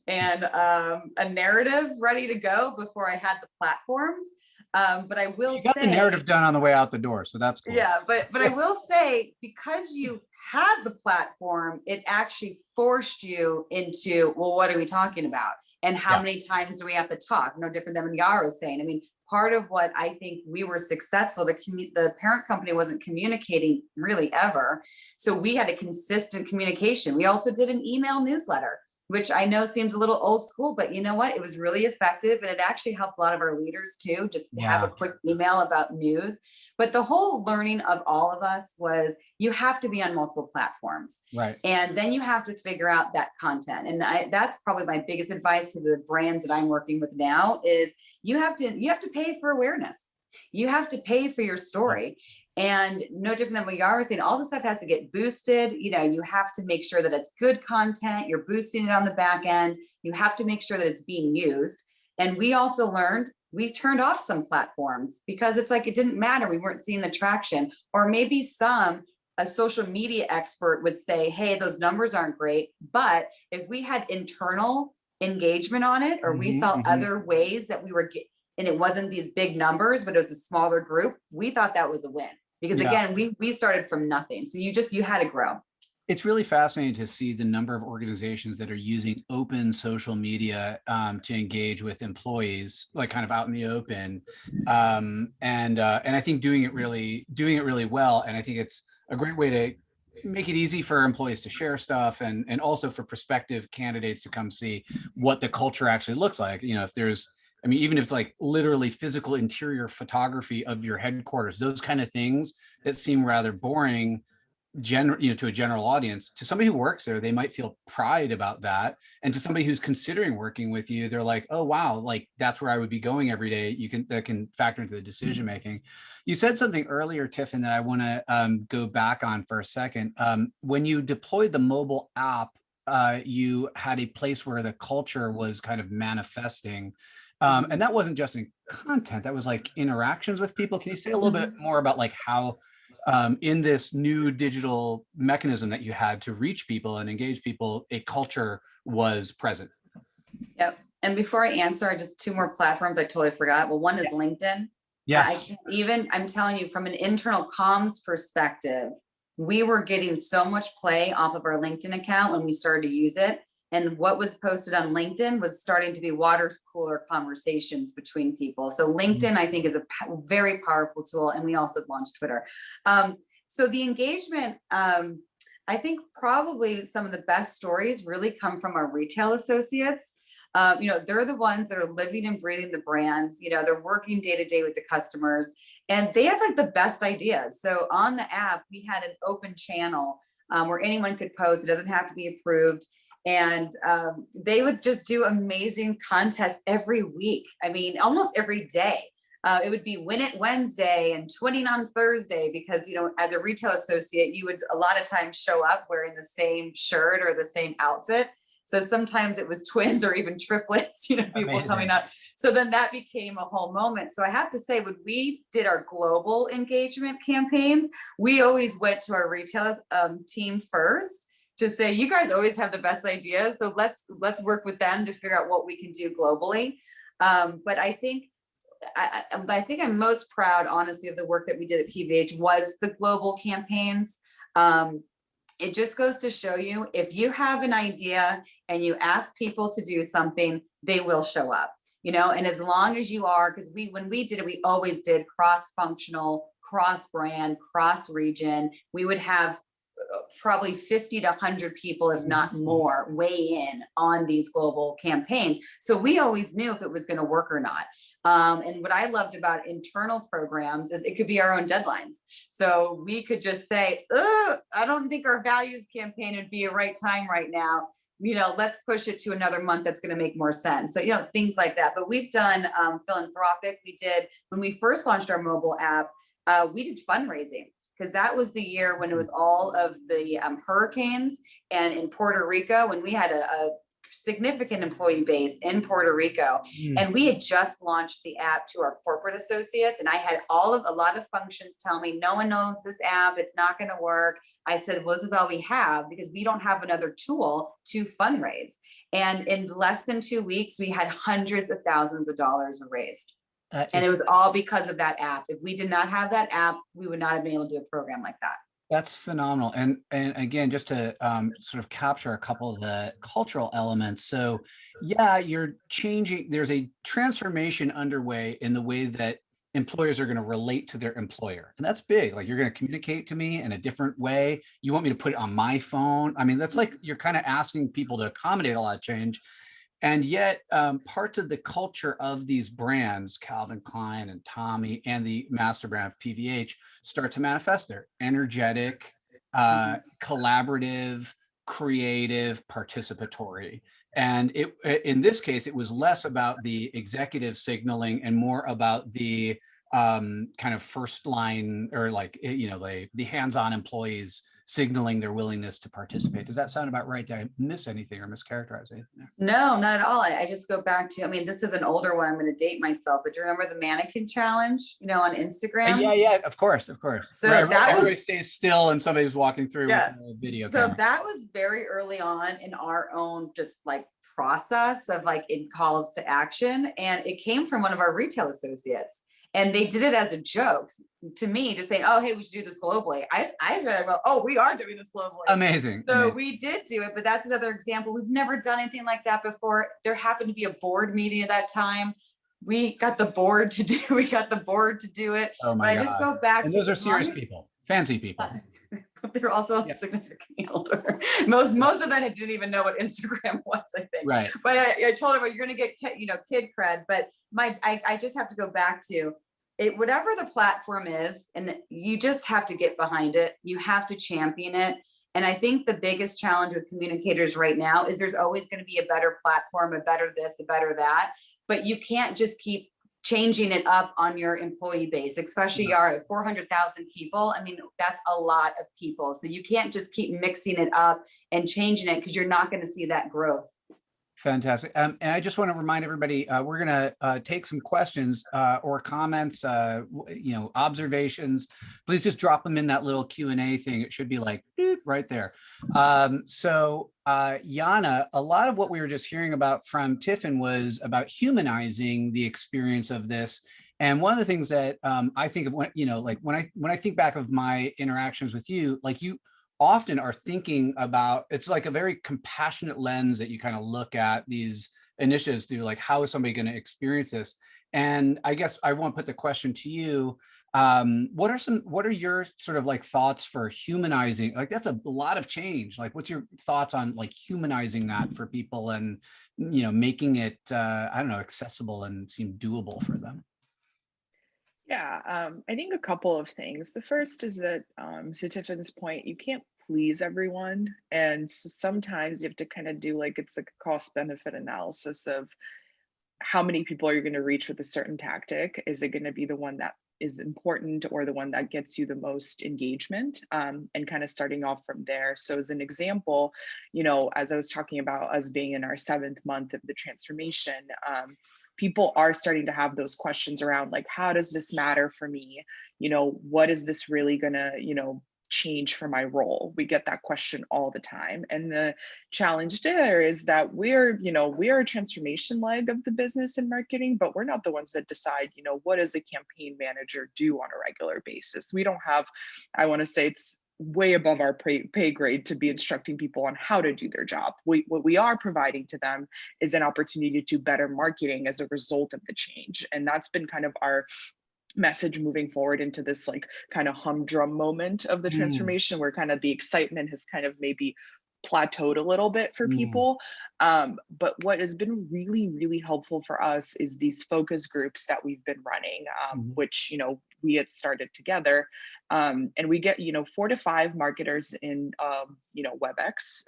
and a narrative ready to go before I had the platforms. But I will say, you got the narrative done on the way out the door, so that's cool. Yeah, but I will say, because you had the platform, it actually forced you into, well, what are we talking about? And how many times do we have to talk? No different than what Yara was saying. I mean, part of what I think we were successful, the parent company wasn't communicating really ever. So we had a consistent communication. We also did an email newsletter, which I know seems a little old school, but you know what? It was really effective, and it actually helped a lot of our leaders too, just to have a quick email about news. But the whole learning of all of us was, you have to be on multiple platforms. Right. And then you have to figure out that content. And that's probably my biggest advice to the brands that I'm working with now is, you have to pay for awareness. You have to pay for your story. And no different than what Yara was saying, all this stuff has to get boosted. You have to make sure that it's good content. You're boosting it on the back end. You have to make sure that it's being used. And we also learned, we turned off some platforms because it's like, it didn't matter. We weren't seeing the traction. Or maybe a social media expert would say, hey, those numbers aren't great. But if we had internal engagement on it, or we saw other ways that we were and it wasn't these big numbers, but it was a smaller group, we thought that was a win. Because again, we started from nothing. So you had to grow. It's really fascinating to see the number of organizations that are using open social media to engage with employees, like kind of out in the open, and I think doing it really well. And I think it's a great way to make it easy for employees to share stuff, and also for prospective candidates to come see what the culture actually looks like. If there's I mean, even if it's like literally physical interior photography of your headquarters, those kind of things that seem rather boring, to a general audience, to somebody who works there, they might feel pride about that. And to somebody who's considering working with you, they're like, oh, wow, like that's where I would be going every day. That can factor into the decision making. You said something earlier, Tiffin, that I want to go back on for a second. When you deployed the mobile app, you had a place where the culture was kind of manifesting. And that wasn't just in content, that was like interactions with people. Can you say a little bit more about like how in this new digital mechanism that you had to reach people and engage people, a culture was present? Yep. And before I answer, just two more platforms I totally forgot. Well, one is LinkedIn. Yes. I'm telling you, from an internal comms perspective, we were getting so much play off of our LinkedIn account when we started to use it. And what was posted on LinkedIn was starting to be water cooler conversations between people. So LinkedIn, I think, is a very powerful tool. And we also launched Twitter. So the engagement, I think probably some of the best stories really come from our retail associates. They're the ones that are living and breathing the brands. They're working day to day with the customers, and they have like the best ideas. So on the app, we had an open channel where anyone could post. It doesn't have to be approved. And they would just do amazing contests every week. I mean, almost every day. It would be Win It Wednesday and Twinning on Thursday, because, as a retail associate, you would a lot of times show up wearing the same shirt or the same outfit. So sometimes it was twins or even triplets, people Amazing. Coming up. So then that became a whole moment. So I have to say, when we did our global engagement campaigns, we always went to our retail team first to say, you guys always have the best ideas. So let's work with them to figure out what we can do globally. But I think I'm most proud, honestly, of the work that we did at PVH was the global campaigns. It just goes to show you, if you have an idea and you ask people to do something, they will show up, and as long as you are, because when we did it, we always did cross-functional, cross-brand, cross-region. We would have probably 50 to 100 people, if not more, weigh in on these global campaigns. So we always knew if it was going to work or not. And what I loved about internal programs is it could be our own deadlines. So we could just say, I don't think our values campaign would be a right time right now. Let's push it to another month that's going to make more sense. So, things like that. But we've done philanthropic. We did, when we first launched our mobile app, we did fundraising, because that was the year when it was all of the hurricanes, and in Puerto Rico, when we had a significant employee base in Puerto Rico. And we had just launched the app to our corporate associates. And I had a lot of functions tell me, no one knows this app, it's not going to work. I said, well, this is all we have, because we don't have another tool to fundraise. And in less than 2 weeks, we had hundreds of thousands of dollars raised. And it was all because of that app. If we did not have that app, we would not have been able to do a program like that. That's phenomenal. And again, just to sort of capture a couple of the cultural elements. So yeah, you're changing, there's a transformation underway in the way that employers are going to relate to their employer. And that's big. Like, you're going to communicate to me in a different way. You want me to put it on my phone. I mean, that's like, you're kind of asking people to accommodate a lot of change. And yet parts of the culture of these brands, Calvin Klein and Tommy, and the master brand of PVH, start to manifest there. Energetic, collaborative, creative, participatory. And in this case, it was less about the executive signaling and more about the kind of first line, or like, the hands-on employees signaling their willingness to participate. Does that sound about right? Did I miss anything or mischaracterize anything there? No, not at all. I just go back to, this is an older one. I'm going to date myself, but do you remember the mannequin challenge, on Instagram? Yeah, of course. So right, everybody was, stays still and somebody's walking through with a video so camera. That was very early on in our own just like process of like in calls to action. And it came from one of our retail associates. And they did it as a joke to me, just saying, oh, hey, we should do this globally. I said, well, oh, we are doing this globally. Amazing. So we did do it, but that's another example. We've never done anything like that before. There happened to be a board meeting at that time. We got the board to do it. Oh my God. I just go back and to those are serious people, fancy people. They're also Yeah. significantly older. Most of them didn't even know what Instagram was, I think. Right. But I told them, well, you're going to get, kid cred. But I just have to go back to it, whatever the platform is, and you just have to get behind it. You have to champion it. And I think the biggest challenge with communicators right now is there's always going to be a better platform, a better this, a better that, but you can't just keep changing it up on your employee base, especially our 400,000 people. I mean, that's a lot of people. So you can't just keep mixing it up and changing it, because you're not going to see that growth. Fantastic. And I just want to remind everybody, we're going to take some questions or comments, observations. Please just drop them in that little Q&A thing. It should be like right there. So Yana, a lot of what we were just hearing about from Tiffin was about humanizing the experience of this. And one of the things that I think of when I think back of my interactions with you, like you often are thinking about, it's like a very compassionate lens that you kind of look at these initiatives through, like, how is somebody going to experience this? And I guess I want to put the question to you. What are your sort of like thoughts for humanizing? Like, that's a lot of change. Like, what's your thoughts on like humanizing that for people and, making it, I don't know, accessible and seem doable for them? Yeah, I think a couple of things. The first is that, to Tiffin's point, you can't please everyone. And sometimes you have to kind of do like, it's like a cost benefit analysis of how many people are you going to reach with a certain tactic? Is it going to be the one that is important or the one that gets you the most engagement, and kind of starting off from there. So as an example, as I was talking about us being in our 7th month of the transformation, people are starting to have those questions around like, how does this matter for me? What is this really gonna, change for my role? We get that question all the time. And the challenge there is that we are a transformation leg of the business and marketing, but we're not the ones that decide, what does a campaign manager do on a regular basis? We don't have, I want to say it's way above our pay grade to be instructing people on how to do their job. What we are providing to them is an opportunity to do better marketing as a result of the change. And that's been kind of our message moving forward into this like kind of humdrum moment of the transformation, where kind of the excitement has kind of maybe plateaued a little bit for people. But what has been really, really helpful for us is these focus groups that we've been running, which, we had started together. And we get, 4 to 5 marketers in, WebEx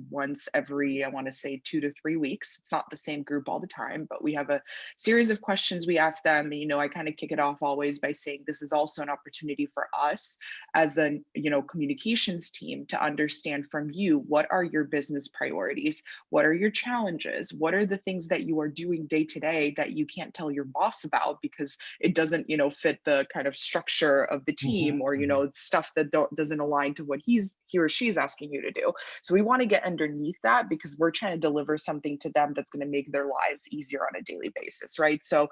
once every, I want to say 2 to 3 weeks. It's not the same group all the time, but we have a series of questions we ask them. I kind of kick it off always by saying this is also an opportunity for us as a, communications team to understand from you, what are your business priorities? What are your challenges? What are the things that you are doing day to day that you can't tell your boss about because it doesn't, fit the kind of structure of the team, or stuff that doesn't align to what he or she's asking you to do. So we want to get underneath that because we're trying to deliver something to them that's going to make their lives easier on a daily basis, right? So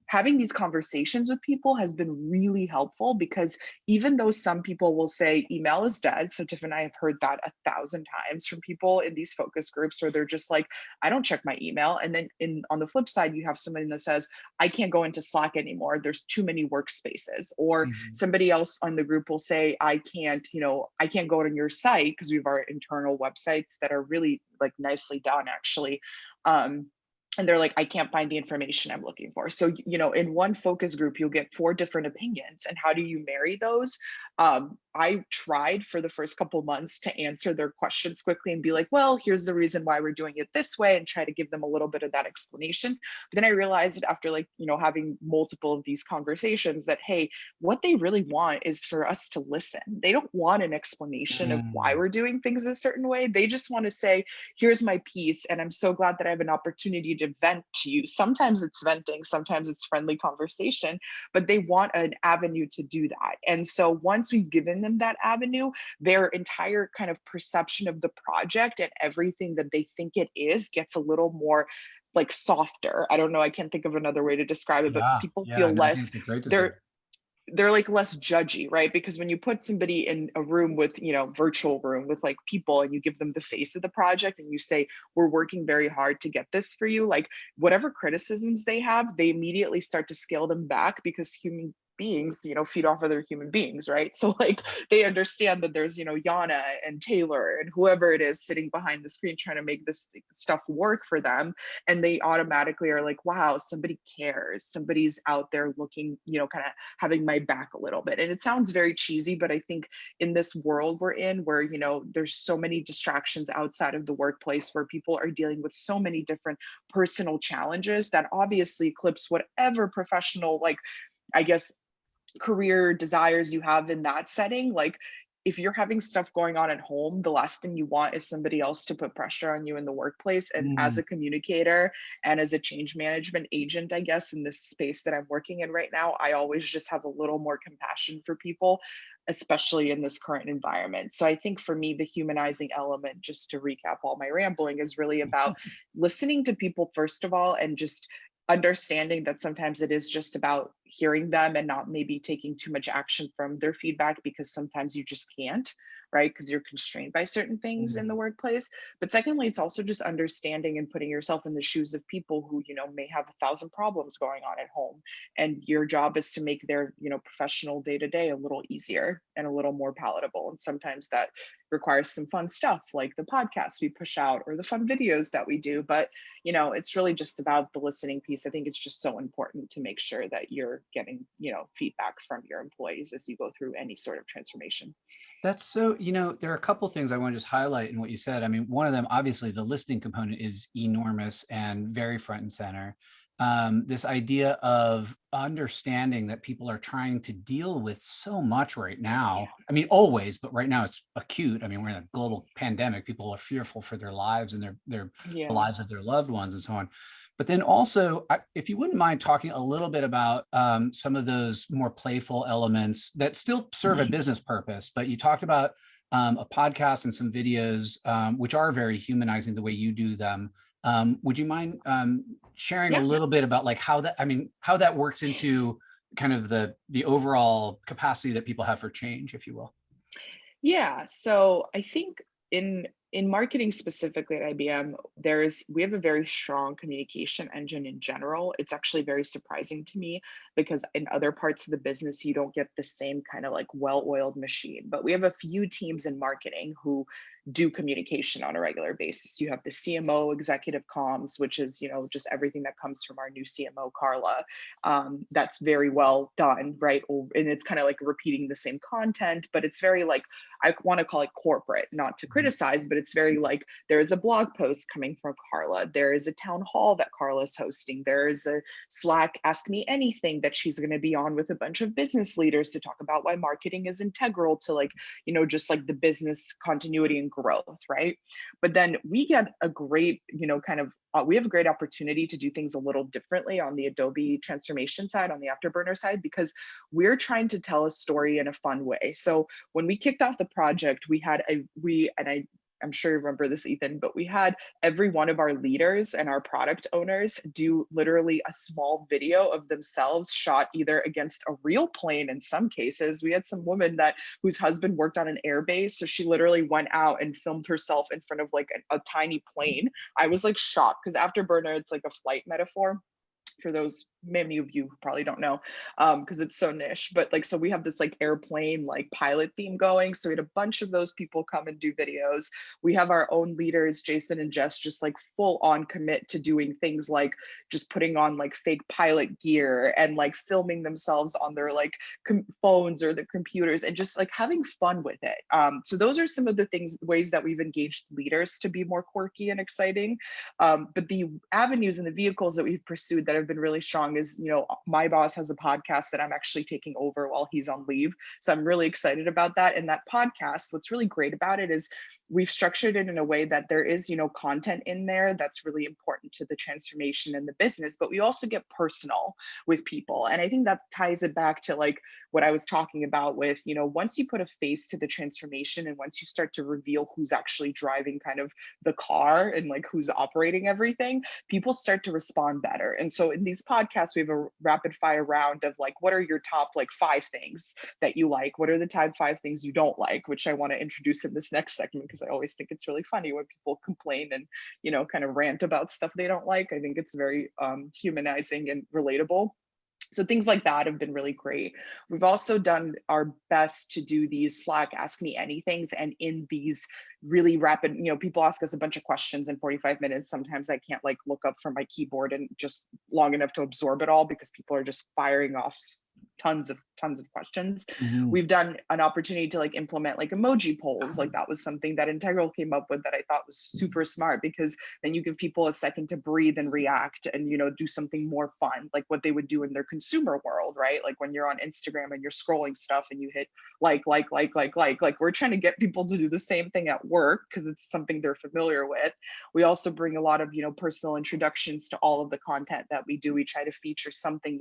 having these conversations with people has been really helpful, because even though some people will say email is dead, so Tiff and I have heard that 1,000 times from people in these focus groups where they're just like, I don't check my email. And then on the flip side, you have somebody that says, I can't go into Slack anymore. There's too many workspaces. Or somebody else on the group will say, I can't go on your site, because we have our internal websites that are really like nicely done actually. And they're like, I can't find the information I'm looking for. So, in one focus group, you'll get 4 different opinions. And how do you marry those? I tried for the first couple months to answer their questions quickly and be like, well, here's the reason why we're doing it this way, and try to give them a little bit of that explanation. But then I realized after having multiple of these conversations that, hey, what they really want is for us to listen. They don't want an explanation of why we're doing things a certain way. They just want to say, here's my piece. And I'm so glad that I have an opportunity to vent to you. Sometimes it's venting, sometimes it's friendly conversation, but they want an avenue to do that. And so once we've given them that avenue, their entire kind of perception of the project and everything that they think it is gets a little more like softer. I don't know, I can't think of another way to describe it, but people feel less, they're like less judgy, right? Because when you put somebody in a room with, virtual room with like people, and you give them the face of the project and you say, we're working very hard to get this for you, like whatever criticisms they have, they immediately start to scale them back, because human beings, feed off other human beings, right? So like they understand that there's, Yana and Taylor and whoever it is sitting behind the screen trying to make this stuff work for them. And they automatically are like, wow, somebody cares. Somebody's out there looking, kind of having my back a little bit. And it sounds very cheesy, but I think in this world we're in where, there's so many distractions outside of the workplace where people are dealing with so many different personal challenges that obviously eclipse whatever professional, like, I guess, career desires you have in that setting. Like if you're having stuff going on at home, the last thing you want is somebody else to put pressure on you in the workplace. And as a communicator and as a change management agent, I guess, in this space that I'm working in right now, I always just have a little more compassion for people, especially in this current environment. So I think for me, the humanizing element, just to recap all my rambling, is really about listening to people, first of all, and just understanding that sometimes it is just about hearing them and not maybe taking too much action from their feedback, because sometimes you just can't, right? Because you're constrained by certain things in the workplace. But secondly, it's also just understanding and putting yourself in the shoes of people who, may have 1,000 problems going on at home. And your job is to make their, professional day-to-day a little easier and a little more palatable. And sometimes that requires some fun stuff like the podcasts we push out or the fun videos that we do. But, it's really just about the listening piece. I think it's just so important to make sure that you're getting, feedback from your employees as you go through any sort of transformation. That's so, there are a couple of things I want to just highlight in what you said. I mean, one of them, obviously, the listening component is enormous and very front and center. This idea of understanding that people are trying to deal with so much right now. I mean, always, but right now it's acute. I mean, we're in a global pandemic. People are fearful for their lives and the lives of their loved ones and so on. But then also, if you wouldn't mind talking a little bit about some of those more playful elements that still serve a business purpose, but you talked about a podcast and some videos, which are very humanizing the way you do them. Would you mind sharing a little bit about like how that works into kind of the overall capacity that people have for change, if you will? Yeah, so I think in marketing specifically at IBM, we have a very strong communication engine in general. It's actually very surprising to me because in other parts of the business, you don't get the same kind of like well-oiled machine. But we have a few teams in marketing who do communication on a regular basis. You have the CMO, executive comms, which is, just everything that comes from our new CMO, Carla. That's very well done, right? And it's kind of like repeating the same content, but it's very like, I want to call it corporate, not to criticize, but it's very like, there is a blog post coming from Carla. There is a town hall that Carla's hosting. There is a Slack Ask Me Anything that she's going to be on with a bunch of business leaders to talk about why marketing is integral to like, just like the business continuity and growth, right? But then we get a great, we have a great opportunity to do things a little differently on the Adobe transformation side, on the Afterburner side, because we're trying to tell a story in a fun way. So when we kicked off the project, I'm sure you remember this, Ethan, but we had every one of our leaders and our product owners do literally a small video of themselves shot either against a real plane in some cases. We had some woman whose husband worked on an air base. So she literally went out and filmed herself in front of like a tiny plane. I was like shocked because Afterburner, it's like a flight metaphor. For those, many of you probably don't know, because it's so niche, but like, so we have this like airplane, like pilot theme going. So we had a bunch of those people come and do videos. We have our own leaders, Jason and Jess, just like full on commit to doing things like just putting on like fake pilot gear and like filming themselves on their like phones or their computers and just like having fun with it. So those are some of the ways that we've engaged leaders to be more quirky and exciting. But the avenues and the vehicles that we've pursued that have been really strong is, my boss has a podcast that I'm actually taking over while he's on leave. So I'm really excited about that. And that podcast, what's really great about it is we've structured it in a way that there is, content in there that's really important to the transformation and the business, but we also get personal with people. And I think that ties it back to like what I was talking about with, once you put a face to the transformation and once you start to reveal who's actually driving kind of the car and like who's operating everything, people start to respond better. And so in these podcasts, we have a rapid fire round of like, what are your top like 5 things that you like? What are the top 5 things you don't like? Which I want to introduce in this next segment, because I always think it's really funny when people complain and, kind of rant about stuff they don't like. I think it's very humanizing and relatable. So things like that have been really great. We've also done our best to do these Slack Ask Me Anythings, and in these really rapid, people ask us a bunch of questions in 45 minutes. Sometimes I can't like look up from my keyboard and just long enough to absorb it all because people are just firing off tons of questions. Mhm. We've done an opportunity to like implement like emoji polls. Like that was something that Integral came up with that I thought was super smart, because then you give people a second to breathe and react and do something more fun, like what they would do in their consumer world, right? Like when you're on Instagram and you're scrolling stuff and you hit like we're trying to get people to do the same thing at work because it's something they're familiar with. We also bring a lot of personal introductions to all of the content that we do. We try to feature something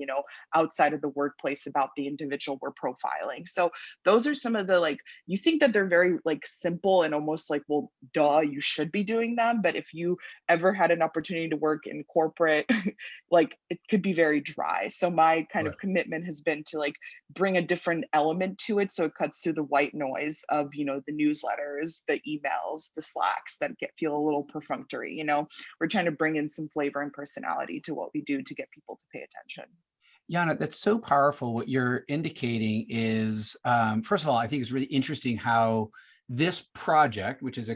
outside of the workplace about the individual we're profiling. So those are some of the, like, you think that they're very like simple and almost like, well, duh, you should be doing them. But if you ever had an opportunity to work in corporate, like it could be very dry. So my kind of commitment has been to like bring a different element to it, so it cuts through the white noise of the newsletters, the emails, the Slacks that feel a little perfunctory. We're trying to bring in some flavor and personality to what we do to get people to pay attention. Yana, that's so powerful. What you're indicating is, first of all, I think it's really interesting how this project, which is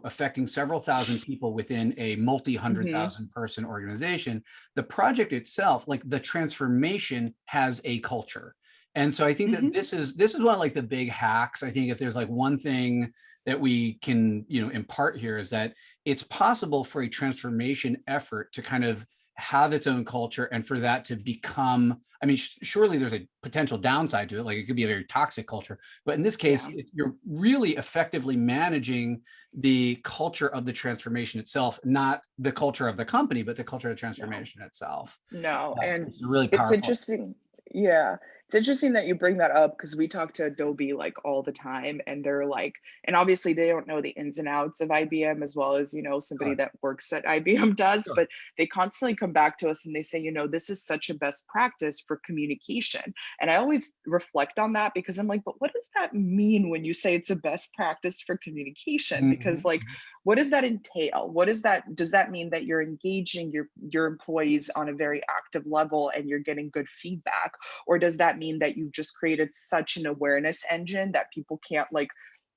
affecting several thousand people within a multi-100,000 person organization, the project itself, like the transformation, has a culture. And so I think that this is one of like the big hacks. I think if there's like one thing that we can impart here, is that it's possible for a transformation effort to kind of have its own culture, and for that to become, I mean, surely there's a potential downside to it, like it could be a very toxic culture, but in this case, you're really effectively managing the culture of the transformation itself, not the culture of the company, but the culture of the transformation itself. No, and It's really it's powerful. interesting. Yeah, it's interesting that you bring that up, because we talk to Adobe like all the time, and they're like, and obviously they don't know the ins and outs of IBM as well as somebody that works at IBM does, but they constantly come back to us and they say, this is such a best practice for communication. And I always reflect on that, because I'm like, but what does that mean when you say it's a best practice for communication? Because like, what does that entail? What is that? Does that mean that you're engaging your employees on a very active level and you're getting good feedback? Or does that mean that you've just created such an awareness engine that people can't like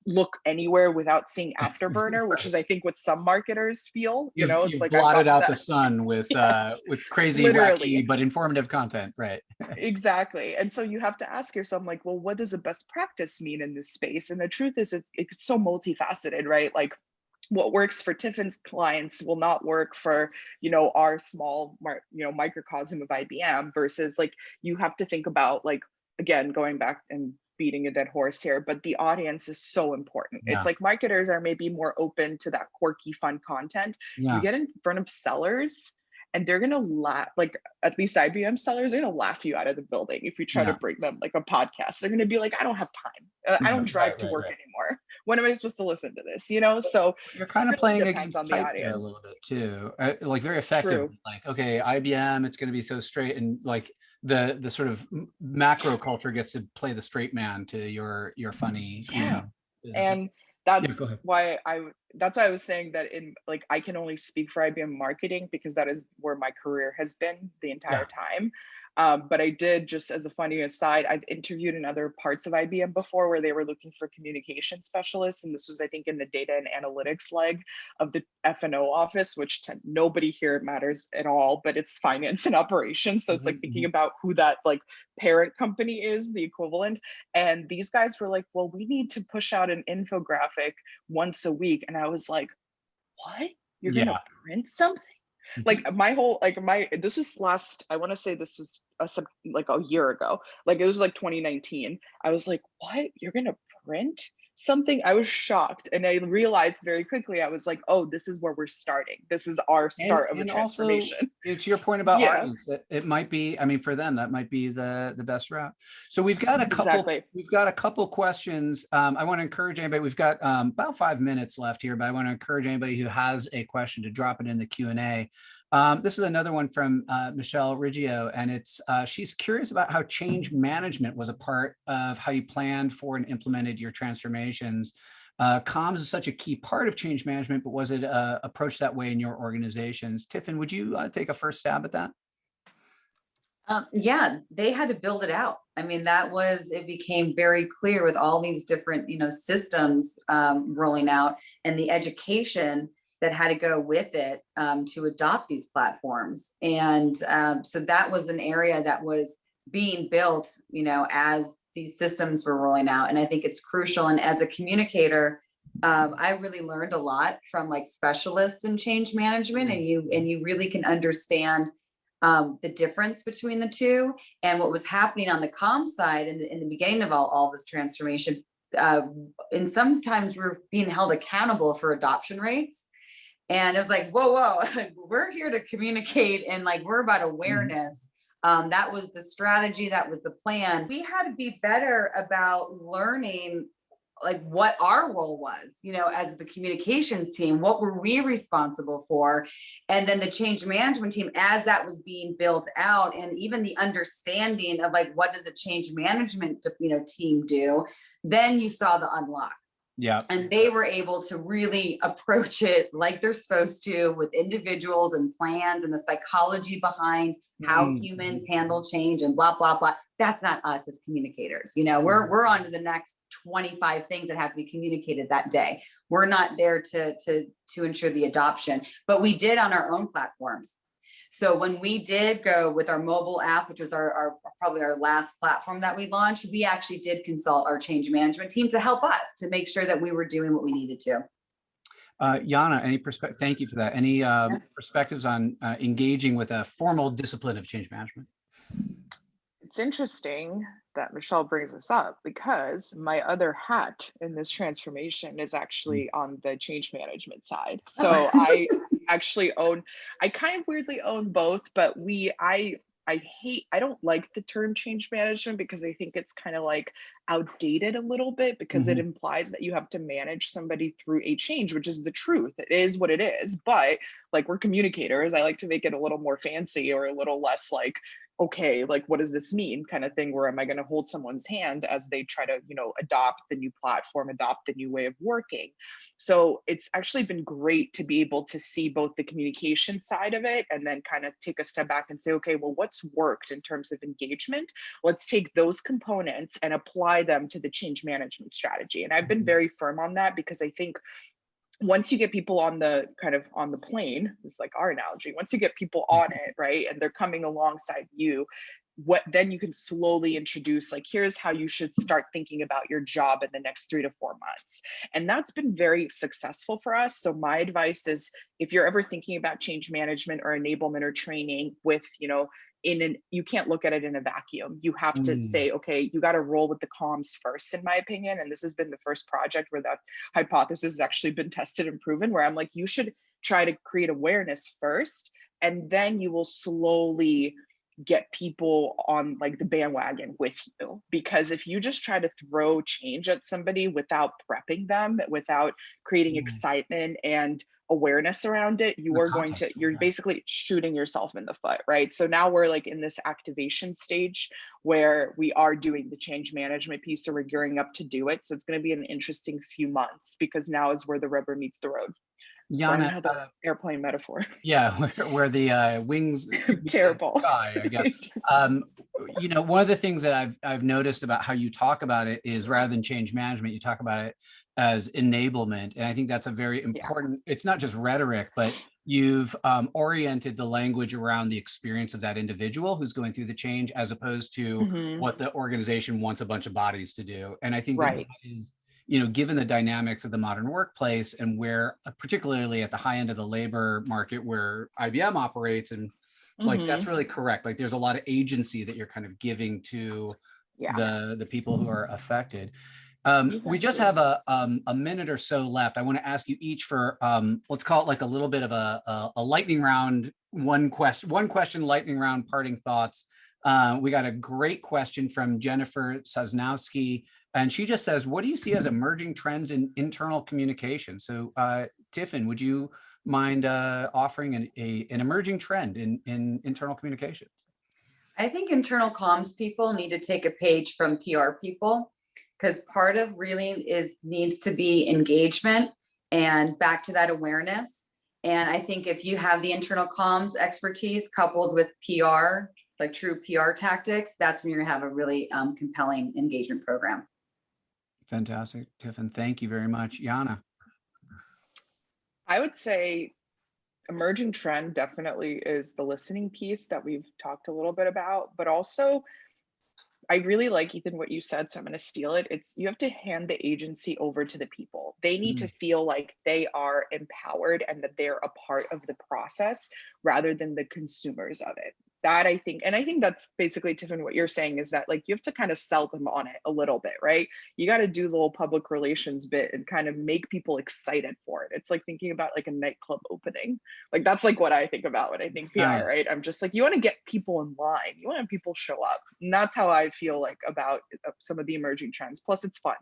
look anywhere without seeing Afterburner, which is I think what some marketers feel. It's like blotted out the sun with crazy, literally wacky, but informative content, right? Exactly. And so you have to ask yourself, like, well, what does a best practice mean in this space? And the truth is, it's so multifaceted, right? Like, what works for Tiffin's clients will not work for our small microcosm of IBM, versus like you have to think about, like, again, going back and beating a dead horse here, but the audience is so important. It's like marketers are maybe more open to that quirky fun content. You get in front of sellers and they're gonna laugh, like at least IBM sellers are gonna laugh you out of the building if you try to bring them like a podcast. They're gonna be like, I don't have time. I don't drive to work anymore. When am I supposed to listen to this? So you're kind of really playing depends against on the hype there a audience. little bit too, like very effective. Like, okay, IBM, it's going to be so straight, and like the sort of macro culture gets to play the straight man to your funny. And that's why I was saying that I can only speak for IBM marketing, because that is where my career has been the entire time. But I did, just as a funny aside, I've interviewed in other parts of IBM before where they were looking for communication specialists. And this was, I think, in the data and analytics leg of the F&O office, which to nobody here matters at all, but it's finance and operations. So it's like thinking about who that like parent company is, the equivalent. And these guys were like, well, we need to push out an infographic once a week. And I was like, what? You're going to print something? Like my whole, this was last, I want to say this was like a year ago, like it was like 2019. I was like, what? You're going to print something? I was shocked. And I realized very quickly, I was like, oh, this is where we're starting. This is our start of a transformation. Also, it's your point about audience. It might be, I mean, for them, that might be the best route. So we've got a couple questions. I want to encourage anybody, we've got about 5 minutes left here, but I want to encourage anybody who has a question to drop it in the Q&A. This is another one from Michelle Riggio, and it's she's curious about how change management was a part of how you planned for and implemented your transformations. Comms is such a key part of change management, but was it approached that way in your organizations? Tiffin, would you take a first stab at that? Yeah, they had to build it out. I mean, it became very clear with all these different, systems rolling out, and the education that had to go with it to adopt these platforms. And so that was an area that was being built, as these systems were rolling out. And I think it's crucial. And as a communicator, I really learned a lot from like specialists in change management, and you really can understand the difference between the two and what was happening on the comm side in the beginning of all this transformation. And sometimes we're being held accountable for adoption rates. And it was like, whoa, we're here to communicate, and like, we're about awareness. That was the strategy. That was the plan. We had to be better about learning like what our role was, as the communications team. What were we responsible for? And then the change management team, as that was being built out, and even the understanding of like, what does a change management team do? Then you saw the unlock. Yeah. And they were able to really approach it like they're supposed to, with individuals and plans and the psychology behind how humans handle change and blah, blah, blah. That's not us as communicators. We're on to the next 25 things that have to be communicated that day. We're not there to ensure the adoption, but we did on our own platforms. So when we did go with our mobile app, which was our probably our last platform that we launched, we actually did consult our change management team to help us to make sure that we were doing what we needed to. Yana, any perspective? Thank you for that. Any perspectives on engaging with a formal discipline of change management? It's interesting that Michelle brings this up, because my other hat in this transformation is actually on the change management side. So I actually I kind of weirdly own both, but I don't like the term change management, because I think it's kind of like outdated a little bit, because it implies that you have to manage somebody through a change, which is the truth. It is what it is. But like, we're communicators. I like to make it a little more fancy, or a little less like, okay, like, what does this mean kind of thing, where am I going to hold someone's hand as they try to, adopt the new platform, adopt the new way of working. So it's actually been great to be able to see both the communication side of it, and then kind of take a step back and say, okay, well, what's worked in terms of engagement? Let's take those components and apply them to the change management strategy. And I've been very firm on that, because I think once you get people on the plane, it's like our analogy, once you get people on it, right, and they're coming alongside you, then you can slowly introduce, like, here's how you should start thinking about your job in the next 3 to 4 months. And that's been very successful for us. So my advice is, if you're ever thinking about change management or enablement or training with, you can't look at it in a vacuum. You have to say, okay, you got to roll with the comms first, in my opinion. And this has been the first project where that hypothesis has actually been tested and proven, where I'm like, you should try to create awareness first, and then you will slowly get people on like the bandwagon with you. Because if you just try to throw change at somebody without prepping them, without creating excitement and awareness around it, you're basically shooting yourself in the foot, right? So now we're like in this activation stage where we are doing the change management piece, so we're gearing up to do it. So it's going to be an interesting few months, because now is where the rubber meets the road. Yana, another airplane metaphor. Yeah, where the wings terrible sky, I guess. One of the things that I've noticed about how you talk about it is, rather than change management, you talk about it as enablement. And I think that's a very important, it's not just rhetoric, but you've oriented the language around the experience of that individual who's going through the change, as opposed to what the organization wants a bunch of bodies to do. And I think that is, given the dynamics of the modern workplace, and where, particularly at the high end of the labor market where IBM operates, and like, that's really correct. Like, there's a lot of agency that you're kind of giving to the people who are affected. We just have a minute or so left. I want to ask you each for, let's call it like a little bit of a lightning round, one question lightning round, parting thoughts. We got a great question from Jennifer Sosnowski, and she just says, what do you see as emerging trends in internal communication? So Tiffin, would you mind offering an emerging trend in internal communications? I think internal comms people need to take a page from PR people, because part of really needs to be engagement and back to that awareness. And I think if you have the internal comms expertise coupled with PR like true PR tactics, that's when you're gonna have a really compelling engagement program. Fantastic, Tiffin. Thank you very much. Yana. I would say emerging trend definitely is the listening piece that we've talked a little bit about, but also I really like, Ethan, what you said, so I'm going to steal it. It's you have to hand the agency over to the people. They need to feel like they are empowered and that they're a part of the process rather than the consumers of it. That I think, and I think that's basically, Tiffin, what you're saying is that like you have to kind of sell them on it a little bit, right? You got to do the little public relations bit and kind of make people excited for it. It's like thinking about like a nightclub opening. Like that's like what I think about when I think PR, Nice. right? I'm just like, you want to get people in line, you want to have people show up. And that's how I feel like about some of the emerging trends. Plus it's fun.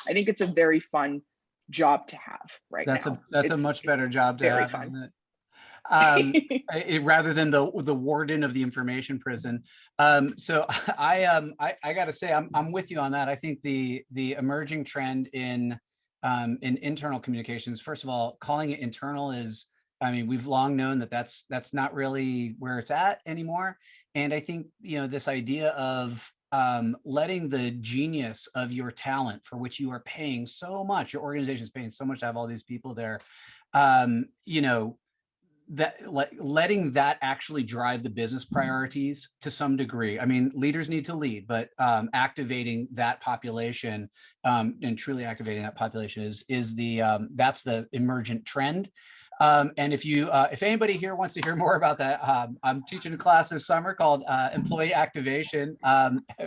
I think it's a very fun job to have right now. That's a much better job to very have, fun. isn't it? Rather than the warden of the information prison. So I got to say I'm with you on that. I think the emerging trend in internal communications, first of all, calling it internal is, I mean, we've long known that that's not really where it's at anymore. And I think, you know, this idea of letting the genius of your talent, for which you are paying so much, your organization is paying so much to have all these people there, you know, that letting that actually drive the business priorities to some degree. I mean, leaders need to lead, but activating that population and truly activating that population is the that's the emergent trend. And if anybody here wants to hear more about that, I'm teaching a class this summer called Employee Activation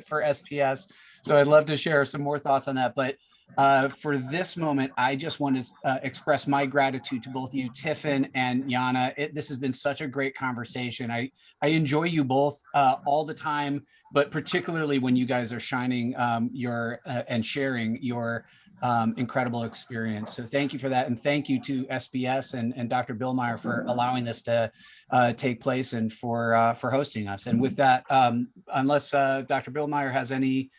for SPS. So I'd love to share some more thoughts on that. But for this moment, I just want to express my gratitude to both you, Tiffin and Yana. This has been such a great conversation. I enjoy you both all the time, but particularly when you guys are shining your and sharing your incredible experience. So thank you for that. And thank you to SBS and Dr. Billmeyer for allowing this to take place and for hosting us. And with that, unless Dr. Billmeyer has any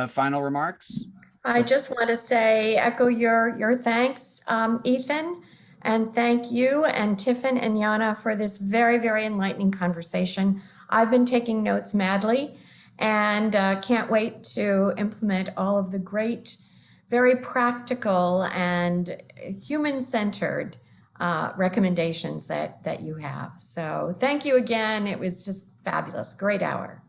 final remarks. I just want to say, echo your thanks, Ethan, and thank you and Tiffin and Yana for this very, very enlightening conversation. I've been taking notes madly and can't wait to implement all of the great, very practical and human-centered recommendations that you have. So thank you again. It was just fabulous. Great hour.